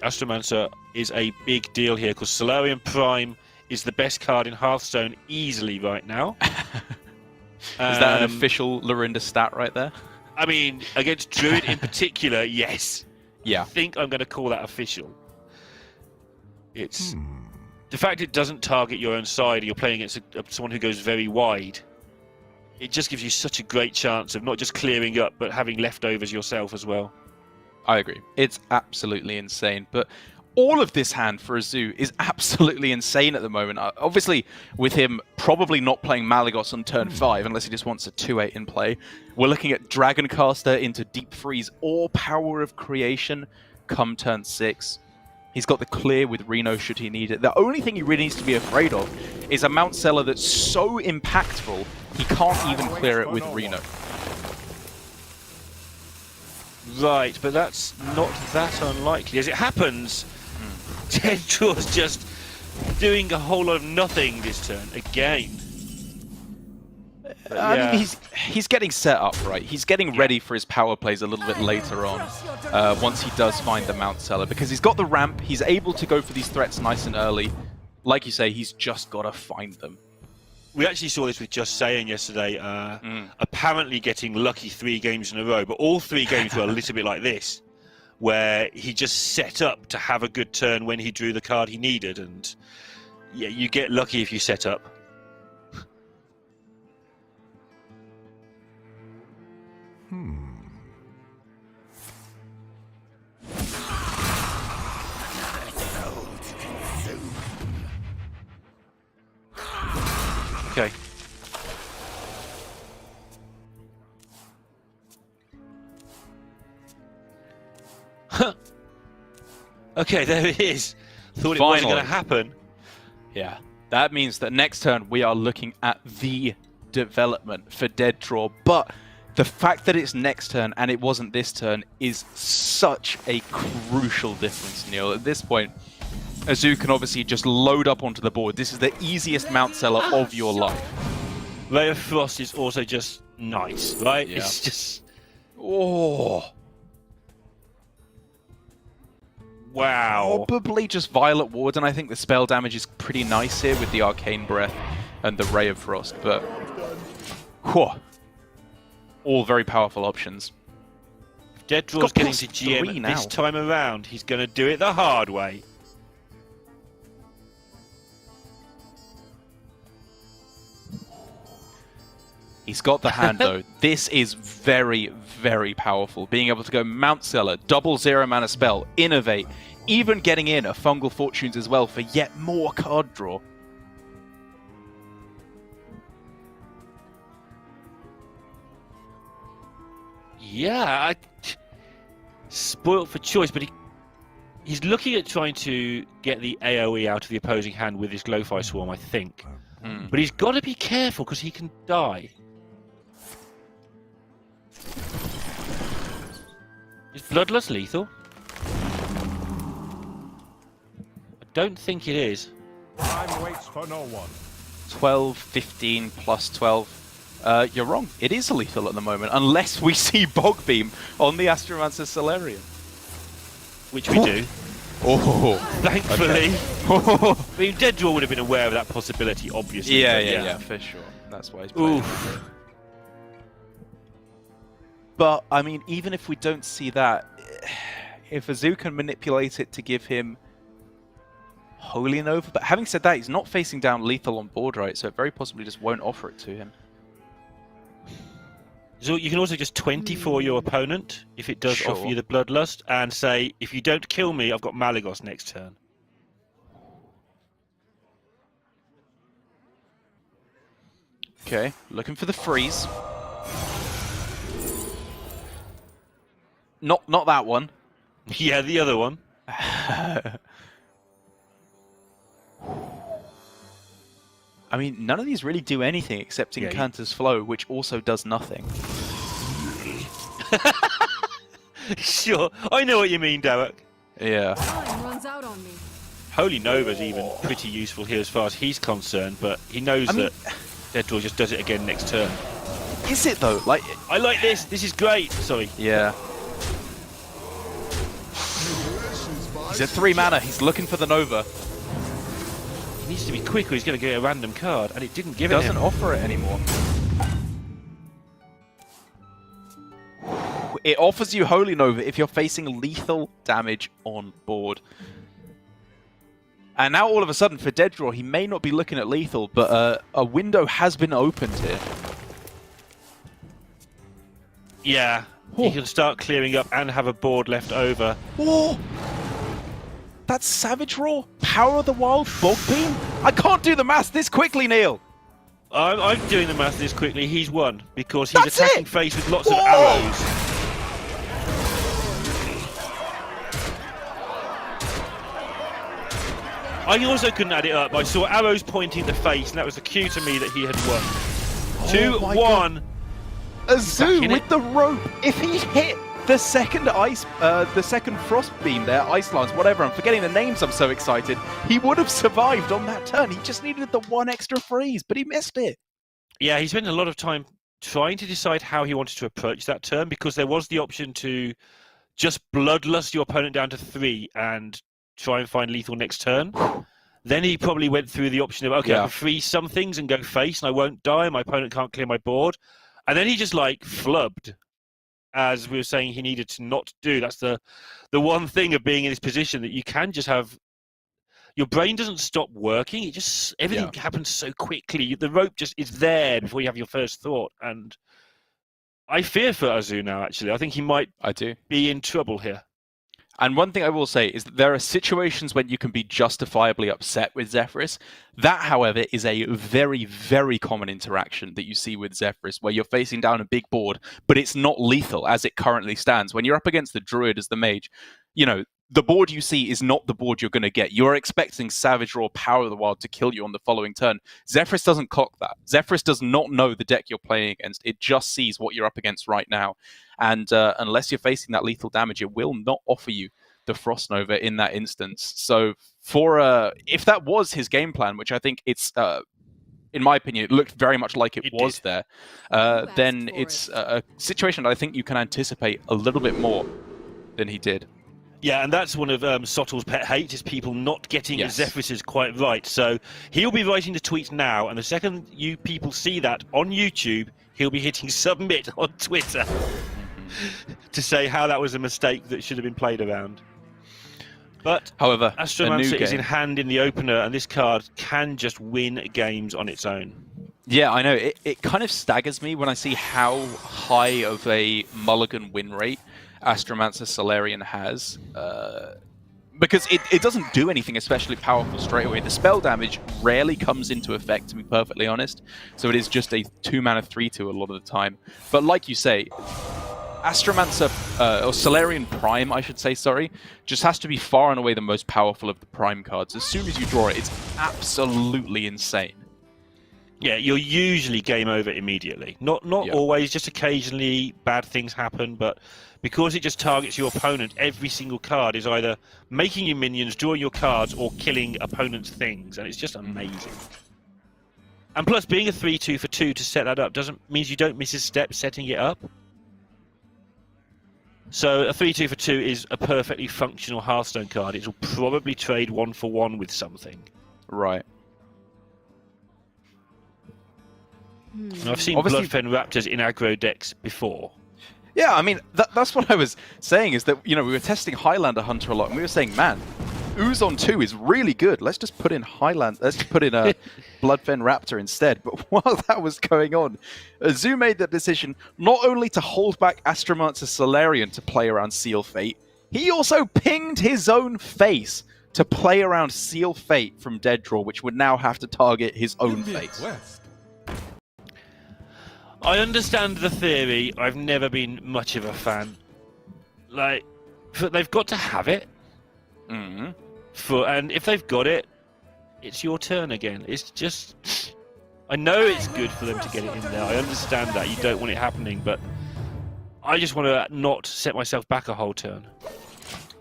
Astromancer is a big deal here because Solarian Prime is the best card in Hearthstone easily right now. Is that an official Lorinda stat right there? I mean, against Druid in particular, yes. Yeah. I think I'm going to call that official. It's the fact it doesn't target your own side, you're playing against someone who goes very wide. It just gives you such a great chance of not just clearing up, but having leftovers yourself as well. I agree. It's absolutely insane. But all of this hand for azuuu is absolutely insane at the moment. Obviously, with him probably not playing Malagos on turn 5, unless he just wants a 2-8 in play, we're looking at Dragoncaster into Deep Freeze or Power of Creation come turn 6. He's got the clear with Reno should he need it. The only thing he really needs to be afraid of is a Mount Seller that's so impactful, he can't even clear it with Reno. Right, but that's not that unlikely. As it happens, DeadDraw's just doing a whole lot of nothing this turn, again. I mean, he's getting set up, right? He's getting ready for his power plays a little bit later on, once he does find the Mount Seller, because he's got the ramp, he's able to go for these threats nice and early. Like you say, he's just got to find them. We actually saw this with Just Saying yesterday, apparently getting lucky 3 games in a row, but all 3 games were a little bit like this, where he just set up to have a good turn when he drew the card he needed, and yeah, you get lucky if you set up. Okay. Okay, there it is. Thought it wasn't going to happen. Yeah, that means that next turn we are looking at the development for DeadDraw, but the fact that it's next turn and it wasn't this turn is such a crucial difference, Neil. At this point, azuuu can obviously just load up onto the board. This is the easiest mount seller of your life. Ray of Frost is also just nice, right? Yeah. It's just... Oh, wow. probably just Violet Warden. I think the spell damage is pretty nice here with the Arcane Breath and the Ray of Frost, but whew, all very powerful options. If DeadDraw's getting to +3 GM now. this time around, he's going to do it the hard way. He's got the hand, though. This is very, very powerful. Being able to go Mount Seller, double 0-mana spell, innovate, even getting in a Fungal Fortunes as well for yet more card draw. Yeah, spoilt for choice, but he's looking at trying to get the AoE out of the opposing hand with his Glowfire Swarm, I think. But he's got to be careful because he can die. Is Bloodlust lethal? I don't think it is. Time waits for no one. 12, 15, plus 12. You're wrong. It is lethal at the moment, unless we see Bog Beam on the Astromancer Solarium. Which we do. Oh, Thankfully. I mean, DeadDraw would have been aware of that possibility, obviously. yeah, for sure. That's why he's playing. Oof. But, I mean, even if we don't see that, if azuuu can manipulate it to give him Holy Nova, but having said that, he's not facing down lethal on board, right? So it very possibly just won't offer it to him. So you can also just 24 your opponent if it does offer you the Bloodlust and say, if you don't kill me, I've got Malygos next turn. Okay, looking for the freeze. Not that one. Yeah, the other one. I mean, none of these really do anything except Incanter's Flow, which also does nothing. Sure, I know what you mean, Derek. Yeah. Time runs out on me. Holy Nova's even pretty useful here as far as he's concerned, but he knows that DeadDraw just does it again next turn. Is it though? Like, I like this. This is great. Sorry. Yeah. He's at 3 mana. He's looking for the Nova. He needs to be quick or he's going to get a random card, and it didn't give it Doesn't him. offer it anymore. It offers you Holy Nova if you're facing lethal damage on board. And now all of a sudden for DeadDraw, he may not be looking at lethal, but a window has been opened here. Yeah, he can start clearing up and have a board left over. Oh! That's Savage Roar, Power of the Wild, Bog Beam? I can't do the math this quickly, Neil! I'm doing the math this quickly. He's won because he's That's attacking it! face with lots of arrows. I also couldn't add it up. I saw arrows pointing at the face, and that was the cue to me that he had won. 2-1. azuuu with the rope. If he'd hit the second the second frost beam there, ice lance, whatever. I'm forgetting the names. I'm so excited. He would have survived on that turn. He just needed the one extra freeze, but he missed it. Yeah, he spent a lot of time trying to decide how he wanted to approach that turn because there was the option to just bloodlust your opponent down to 3 and try and find lethal next turn. Then he probably went through the option of, okay, I can freeze some things and go face and I won't die. My opponent can't clear my board. And then he just like flubbed, as we were saying he needed to not do. That's the one thing of being in this position, that you can just have, your brain doesn't stop working. It just, everything happens so quickly. The rope just is there before you have your first thought. And I fear for azuuu now, actually. I think he might be in trouble here. And one thing I will say is that there are situations when you can be justifiably upset with Zephrys. That, however, is a very, very common interaction that you see with Zephrys, where you're facing down a big board, but it's not lethal as it currently stands. When you're up against the Druid as the mage, you know, the board you see is not the board you're going to get. You're expecting Savage Roar, Power of the Wild to kill you on the following turn. Zephyrus doesn't clock that. Zephyrus does not know the deck you're playing against. It just sees what you're up against right now. And unless you're facing that lethal damage, it will not offer you the Frost Nova in that instance. So if that was his game plan, which I think it's... in my opinion, it looked very much like it was there, then it's a situation that I think you can anticipate a little bit more than he did. Yeah, and that's one of Sottl's pet hate, is people not getting his Zephyrus quite right. So he'll be writing the tweets now, and the second you people see that on YouTube, he'll be hitting submit on Twitter to say how that was a mistake that should have been played around. But however, Astromancer is in hand in the opener, and this card can just win games on its own. Yeah, I know. It kind of staggers me when I see how high of a mulligan win rate Astromancer Solarian has. Because it doesn't do anything especially powerful straight away. The spell damage rarely comes into effect, to be perfectly honest. So it is just a 2-mana 3/2 a lot of the time. But like you say, Astromancer, or Solarian Prime, I should say, sorry, just has to be far and away the most powerful of the Prime cards. As soon as you draw it, it's absolutely insane. Yeah, you're usually game over immediately. Not always, just occasionally bad things happen, but because it just targets your opponent, every single card is either making you minions, drawing your cards, or killing opponent's things, and it's just amazing. And plus, being a 3/2 for 2 to set that up means you don't miss a step setting it up. So a 3/2 for 2 is a perfectly functional Hearthstone card. It will probably trade 1-for-1 with something. Right. I've seen Bloodfen Raptors in aggro decks before. Yeah, I mean, that's what I was saying, is that, we were testing Highlander Hunter a lot, and we were saying, man, Ooze on 2 is really good. Let's just put in let's put in a Bloodfen Raptor instead. But while that was going on, azuuu made the decision not only to hold back Astromancer Solarian to play around Seal Fate, he also pinged his own face to play around Seal Fate from DeadDraw, which would now have to target his own face. I understand the theory. I've never been much of a fan. Like, they've got to have it. And if they've got it, it's your turn again. It's just... I know it's good for them to get it in there. I understand that. You don't want it happening, but I just want to not set myself back a whole turn.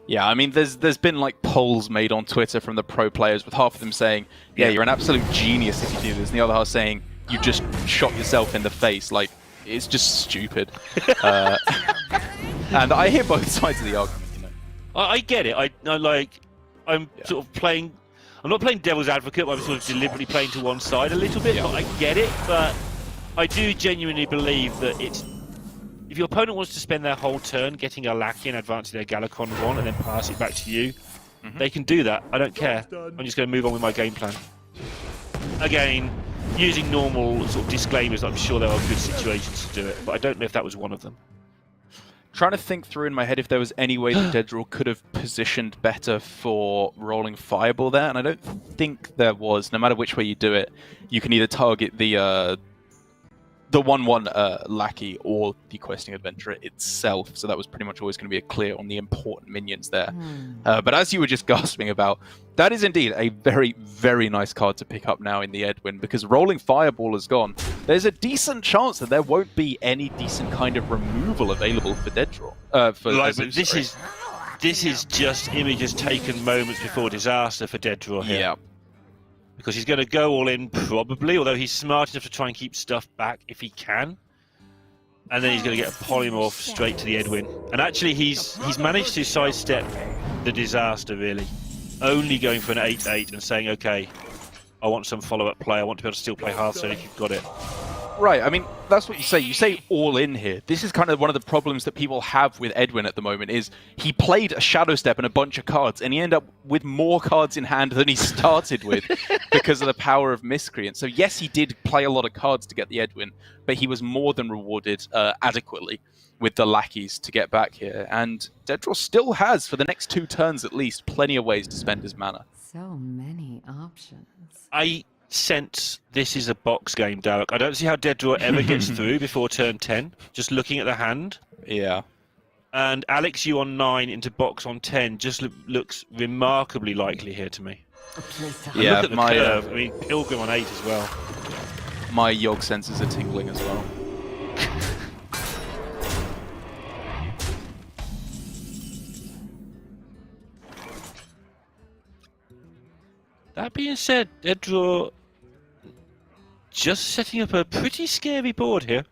Yeah, I mean, there's been like polls made on Twitter from the pro players with half of them saying, yeah, you're an absolute genius if you do this, and the other half saying, you just shot yourself in the face. Like, it's just stupid. And I hear both sides of the argument, I get it. I'm sort of playing... I'm not playing devil's advocate, but I'm sort of deliberately playing to one side a little bit, but I get it. But I do genuinely believe that it's... If your opponent wants to spend their whole turn getting a Lackey and advancing their Galacon 1 and then pass it back to you, they can do that. I don't care. I'm just going to move on with my game plan. Again, using normal sort of disclaimers, I'm sure there are good situations to do it, but I don't know if that was one of them. Trying to think through in my head if there was any way that DeadDraw could have positioned better for rolling Fireball there, and I don't think there was. No matter which way you do it, you can either target the 1/1 Lackey or the Questing Adventurer itself, so that was pretty much always going to be a clear on the important minions there. But as you were just gasping about, that is indeed a very, very nice card to pick up now in the Edwin, because rolling Fireball is gone. There's a decent chance that there won't be any decent kind of removal available for DeadDraw. This is just images taken moments before disaster for DeadDraw here. Yeah. Because he's going to go all in, probably, although he's smart enough to try and keep stuff back if he can. And then he's going to get a Polymorph straight to the Edwin. And actually, he's managed to sidestep the disaster, really. Only going for an 8/8 and saying, okay, I want some follow-up play. I want to be able to still play Hearthstone if you've got it. Right, I mean, that's what you say. You say all in here. This is kind of one of the problems that people have with Edwin at the moment, is he played a Shadow Step and a bunch of cards, and he ended up with more cards in hand than he started with because of the power of Miscreant. So yes, he did play a lot of cards to get the Edwin, but he was more than rewarded adequately with the Lackeys to get back here. And DeadDraw still has, for the next 2 turns at least, plenty of ways to spend his mana. So many options. I sense this is a box game, Derek. I don't see how DeadDraw ever gets through before turn 10, just looking at the hand. Yeah. And Alex, you on 9 into box on 10 just looks remarkably likely here to me. A place to And Yeah, look at the curve. I mean, Pilgrim on 8 as well. My Yogg senses are tingling as well. That being said, DeadDraw just setting up a pretty scary board here.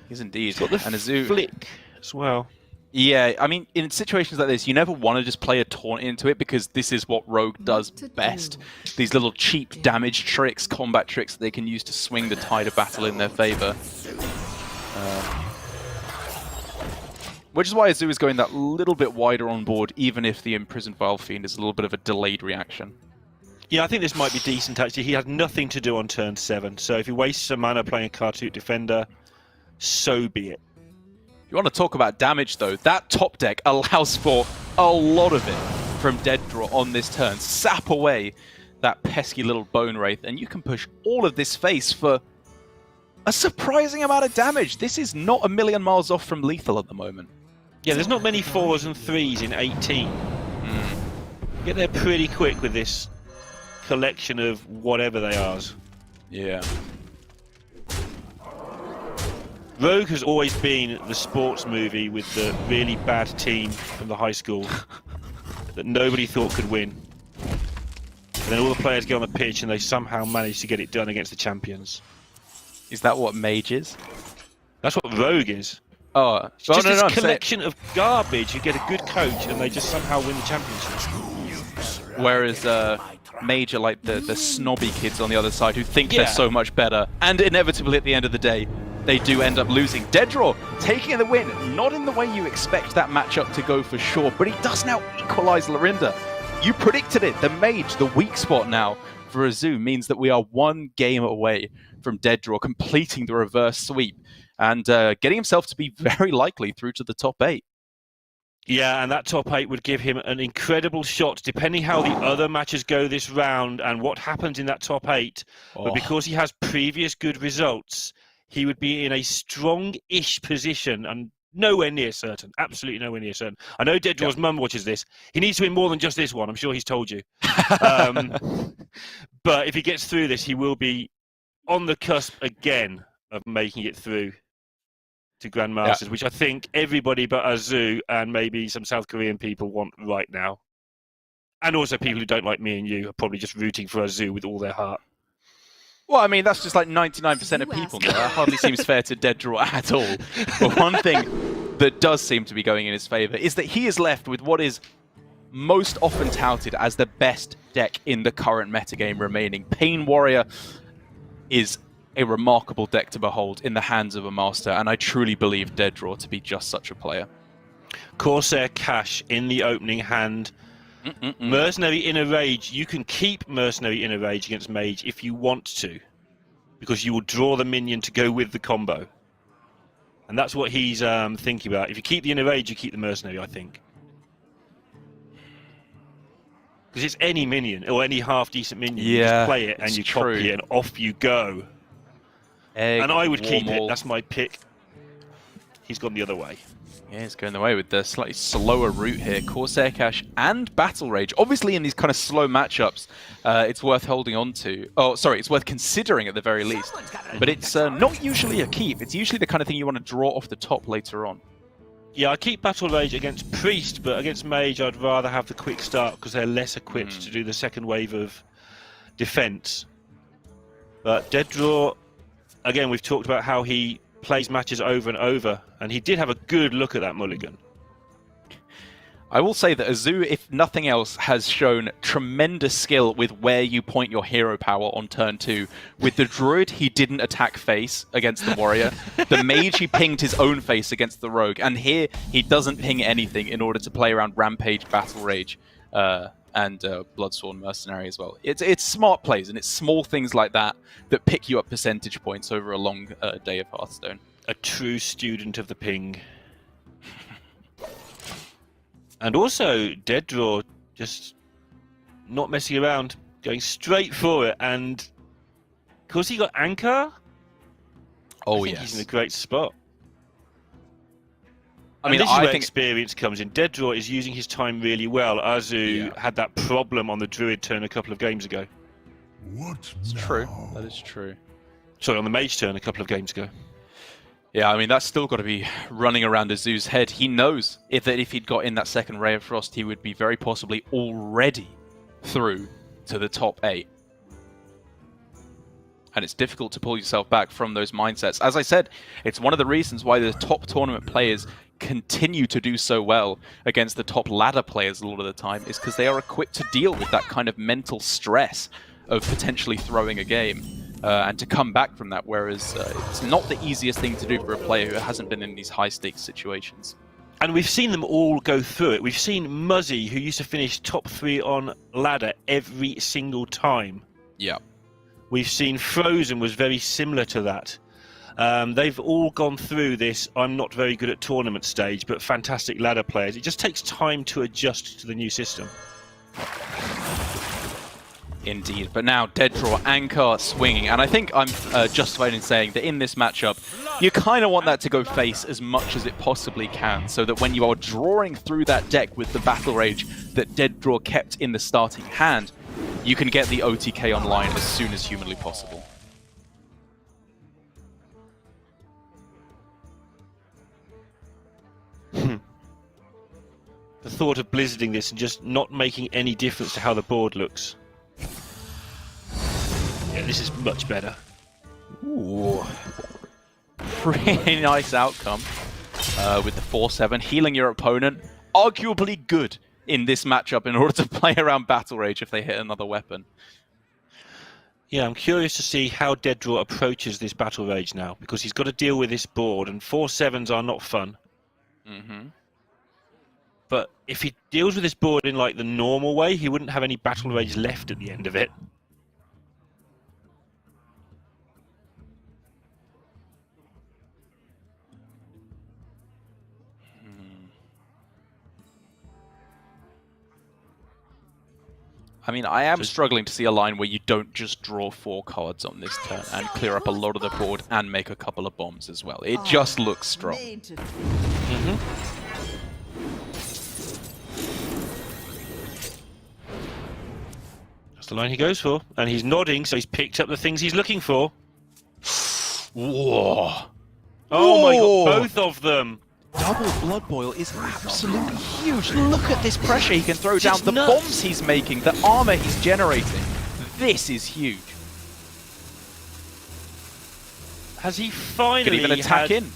Yes, indeed. He's got the and azuuu. flick as well. Yeah, I mean, in situations like this, you never want to just play a taunt into it because this is what Rogue does best. These little cheap damage tricks, combat tricks that they can use to swing the tide of battle in their favor. Which is why azuuu is going that little bit wider on board, even if the Imprisoned Vile Fiend is a little bit of a delayed reaction. Yeah, I think this might be decent actually. He has nothing to do on turn 7, so if he wastes some mana playing a Kartut Defender, so be it. You want to talk about damage, though. That top deck allows for a lot of it from DeadDraw on this turn. Sap away that pesky little Bone Wraith, and you can push all of this face for a surprising amount of damage. This is not a million miles off from lethal at the moment. Yeah, there's not many 4s and 3s in 18. Get there pretty quick with this collection of whatever they are. Yeah. Rogue has always been the sports movie with the really bad team from the high school that nobody thought could win. And then all the players get on the pitch and they somehow manage to get it done against the champions. Is that what Mage is? That's what Rogue is. Oh, It's just this collection of garbage. You get a good coach and they just somehow win the championship. Whereas Mage are like the snobby kids on the other side who think Yeah. they're so much better, and inevitably at the end of the day, they do end up losing. DeadDraw taking the win, not in the way you expect that matchup to go for sure, but he does now equalize Lorinda. You predicted it. The Mage, the weak spot now for azuuu, means that we are one game away from DeadDraw completing the reverse sweep and getting himself to be very likely through to the top 8. Yeah, and that top 8 would give him an incredible shot, depending how the other matches go this round and what happens in that top 8. But because he has previous good results, he would be in a strong-ish position and nowhere near certain. Absolutely nowhere near certain. I know DeadDraw's mum watches this. He needs to win more than just this one. I'm sure he's told you. But if he gets through this, he will be on the cusp again of making it through to Grandmasters, which I think everybody but azuuu and maybe some South Korean people want right now. And also people who don't like me and you are probably just rooting for azuuu with all their heart. Well, I mean, that's just like 99% of people now. That hardly seems fair to DeadDraw at all. But one thing that does seem to be going in his favor is that he is left with what is most often touted as the best deck in the current metagame remaining. Pain Warrior is a remarkable deck to behold in the hands of a master, and I truly believe DeadDraw to be just such a player. Corsair Cash in the opening hand. Mercenary Inner Rage. You can keep Mercenary Inner Rage against Mage if you want to, because you will draw the minion to go with the combo. And that's what he's thinking about. If you keep the Inner Rage, you keep the Mercenary, I think. Because it's any minion, or any half-decent minion. You just play it and you copy it and off you go. And I would keep it. That's my pick. He's gone the other way. Yeah, he's going the way with the slightly slower route here. Corsair Cash and Battle Rage. Obviously, in these kind of slow matchups, it's worth holding on to. Oh, sorry, it's worth considering at the very least. But it's not usually a keep. It's usually the kind of thing you want to draw off the top later on. Yeah, I keep Battle Rage against Priest, but against Mage, I'd rather have the quick start because they're less equipped to do the second wave of defense. But DeadDraw, again, we've talked about how he plays matches over and over, and he did have a good look at that mulligan. I will say that azuuu, if nothing else, has shown tremendous skill with where you point your hero power on turn 2. With the Druid, he didn't attack face against the Warrior. The Mage, he pinged his own face against the Rogue. And here, he doesn't ping anything in order to play around Rampage, Battle Rage, and Bloodsworn Mercenary as well. It's smart plays, and it's small things like that that pick you up percentage points over a long day of Hearthstone. A true student of the ping. And also, DeadDraw just not messing around, going straight for it. And because he got Anchor, I think he's in a great spot. I mean, this is I where think experience comes in. DeadDraw is using his time really well. azuuu had that problem on the Druid turn a couple of games ago. it's true. That is true. Sorry, on the Mage turn a couple of games ago. Yeah, I mean, that's still got to be running around azuu's head. He knows that if he'd got in that second Ray of Frost, he would be very possibly already through to the top 8. And it's difficult to pull yourself back from those mindsets. As I said, it's one of the reasons why the top tournament players continue to do so well against the top ladder players a lot of the time, is because they are equipped to deal with that kind of mental stress of potentially throwing a game and to come back from that, whereas it's not the easiest thing to do for a player who hasn't been in these high-stakes situations. And we've seen them all go through it. We've seen Muzzy, who used to finish top 3 on ladder every single time. Yeah. We've seen Frozen was very similar to that. They've all gone through this, I'm not very good at tournament stage, but fantastic ladder players. It just takes time to adjust to the new system. Indeed, but now DeadDraw, Anchor swinging, and I think I'm justified in saying that in this matchup, you kind of want that to go face as much as it possibly can, so that when you are drawing through that deck with the Battle Rage that DeadDraw kept in the starting hand, you can get the OTK online as soon as humanly possible. The thought of blizzarding this and just not making any difference to how the board looks. Yeah, this is much better. Ooh. Pretty nice outcome with the 4-7. Healing your opponent. Arguably good in this matchup in order to play around Battle Rage if they hit another weapon. Yeah, I'm curious to see how DeadDraw approaches this Battle Rage now, because he's got to deal with this board, and 4-7s are not fun. Mm-hmm. But if he deals with this board in like the normal way, he wouldn't have any Battle Rage left at the end of it. I mean, I am struggling to see a line where you don't just draw 4 cards on this turn and clear up a lot of the board and make a couple of bombs as well. It just looks strong. Mm-hmm. That's the line he goes for. And he's nodding, so he's picked up the things he's looking for. Whoa! Oh my god, both of them! Double Blood Boil is absolutely huge. Look at this pressure he can throw down, the nuts. bombs he's making, the armor he's generating. This is huge. Has he finally Could even attack had in.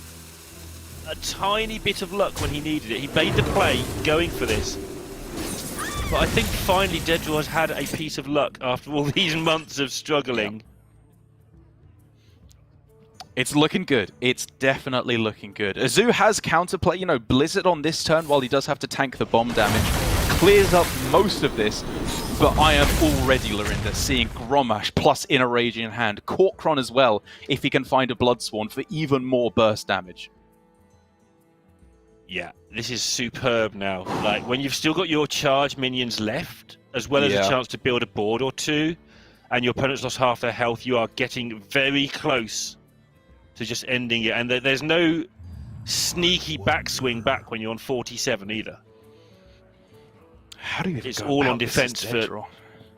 a tiny bit of luck when he needed it? He made the play going for this. But I think finally DeadDraw has had a piece of luck after all these months of struggling. Yep. It's looking good. It's definitely looking good. azuuu has counterplay, you know, Blizzard on this turn while he does have to tank the bomb damage. Clears up most of this, but I am already, Lorinda, seeing Grommash plus Inner Rage in hand. Korkron as well, if he can find a Bloodsworn for even more burst damage. Yeah, this is superb now. Like, when you've still got your charge minions left, as well as a chance to build a board or two, and your opponent's lost half their health, you are getting very close to just ending it. And there's no sneaky backswing back when you're on 47 either. How do you even It's go all about on this defense as for DeadDraw?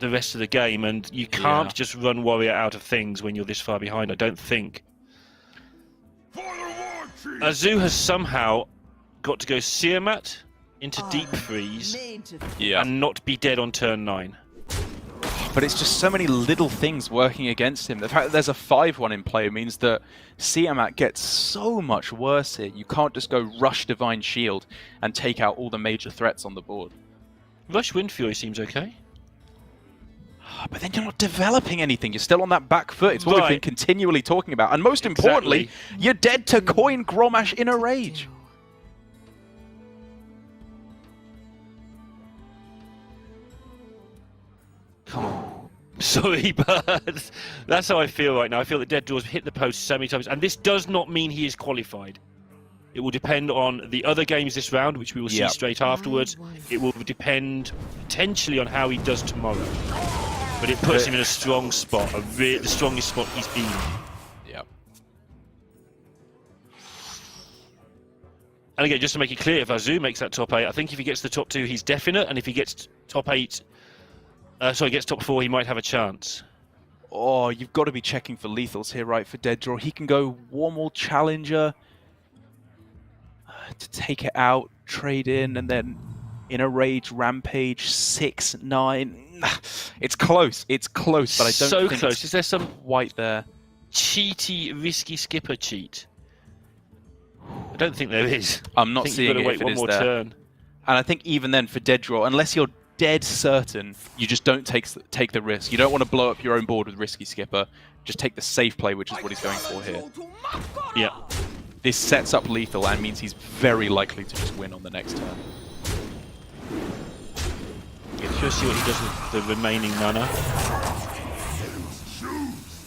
the rest of the game, and you can't just run Warrior out of things when you're this far behind, I don't think. azuuu has somehow got to go Siamat into Deep Freeze and not be dead on turn 9. But it's just so many little things working against him. The fact that there's a 5-1 in play means that Siamat gets so much worse here. You can't just go Rush Divine Shield and take out all the major threats on the board. Rush Wind Fury seems okay. But then you're not developing anything. You're still on that back foot. It's what we've been continually talking about. And most importantly, you're dead to coin Grommash Inner Rage. Come on. Sorry, but that's how I feel right now. I feel that DeadDraw's hit the post so many times, and this does not mean he is qualified. It will depend on the other games this round, which we will see straight afterwards. It will depend potentially on how he does tomorrow. But it puts him in a strong spot, the strongest spot he's been. Yep. And again, just to make it clear, if azuuu makes that top 8, I think if he gets the top 2, he's definite, and if he gets top 8, gets top 4, he might have a chance. Oh, you've got to be checking for lethals here, right, for DeadDraw. He can go Warmal Challenger to take it out, trade in, and then in a rage, Rampage, 6-9. It's close, but I don't so think close. it's Is there some quite there. cheaty, risky skipper cheat? I don't think there is. I'm not I think seeing you've got it to wait if it one is more there. turn. And I think even then for DeadDraw, unless you're dead certain, you just don't take the risk. You don't want to blow up your own board with risky skipper. Just take the safe play, which is what he's going for here. Yeah. This sets up lethal and means he's very likely to just win on the next turn. Let's just see what he does with the remaining mana.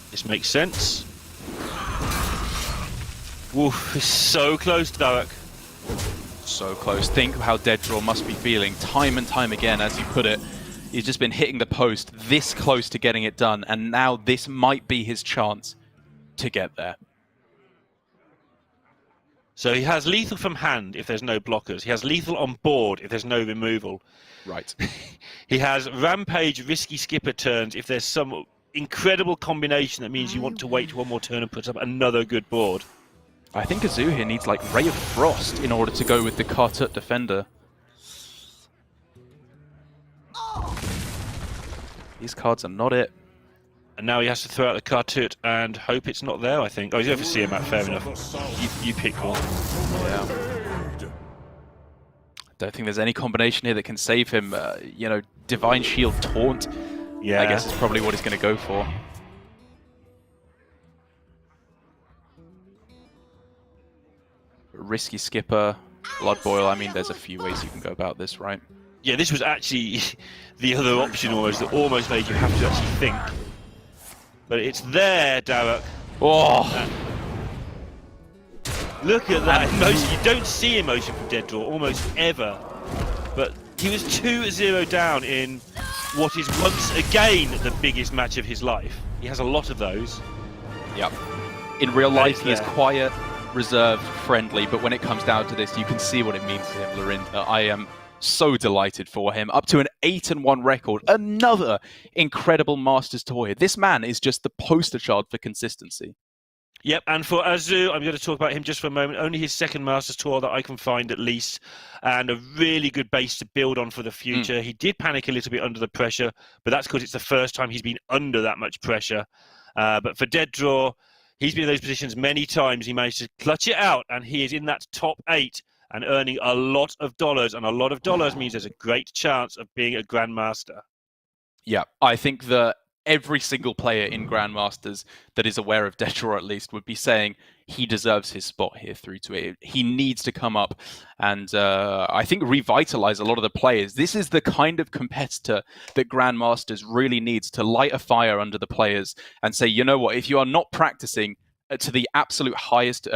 This makes sense. Woof, it's so close, Derek. So close. Think of how DeadDraw must be feeling time and time again, as you put it. He's just been hitting the post this close to getting it done, and now this might be his chance to get there. So he has lethal from hand if there's no blockers. He has lethal on board if there's no removal. Right. He has rampage, risky skipper turns if there's some incredible combination that means you want to wait one more turn and put up another good board. I think azuuu here needs like Ray of Frost in order to go with the Kartut Defender. These cards are not it. And now he has to throw out the Kartut and hope it's not there, I think. Oh, he's over CM out, fair enough. You pick one. Yeah. Don't think there's any combination here that can save him. You know, Divine Shield Taunt, Yeah. I guess is probably what he's going to go for. Risky Skipper, Blood Boil, I mean, there's a few ways you can go about this, right? Yeah, this was actually the other option almost that almost made you have to actually think. But it's there, Derek. Oh! Look at that emotion. You don't see emotion from DeadDraw almost ever. But he was 2-0 down in what is once again the biggest match of his life. He has a lot of those. Yep. In real life, he is quiet, reserved, friendly, but when it comes down to this, you can see what it means to him, Lorinda. I am so delighted for him. Up to an 8-1 record. Another incredible Masters Tour here. This man is just the poster child for consistency. Yep, and for azuuu, I'm going to talk about him just for a moment. Only his second Masters Tour that I can find, at least, and a really good base to build on for the future. He did panic a little bit under the pressure, but that's because it's the first time he's been under that much pressure. But for DeadDraw, he's been in those positions many times. He managed to clutch it out, and he is in that top 8 and earning a lot of dollars. And a lot of dollars means there's a great chance of being a Grandmaster. Yeah, I think that every single player in Grandmasters that is aware of DeadDraw at least would be saying he deserves his spot here through to it. He needs to come up and I think revitalize a lot of the players. This is the kind of competitor that Grandmasters really needs to light a fire under the players and say, you know what, if you are not practicing to the absolute highest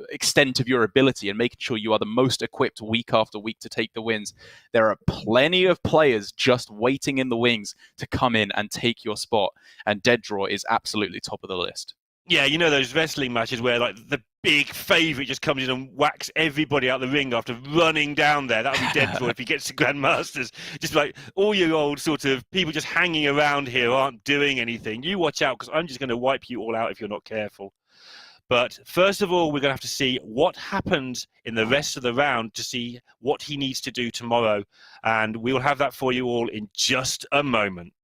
extent of your ability and making sure you are the most equipped week after week to take the wins, there are plenty of players just waiting in the wings to come in and take your spot. And DeadDraw is absolutely top of the list. Yeah, you know those wrestling matches where like the big favourite just comes in and whacks everybody out the ring after running down there. That would be DeadDraw if he gets to Grandmasters. Just like all your old sort of people just hanging around here aren't doing anything. You watch out because I'm just going to wipe you all out if you're not careful. But first of all, we're going to have to see what happens in the rest of the round to see what he needs to do tomorrow. And we will have that for you all in just a moment.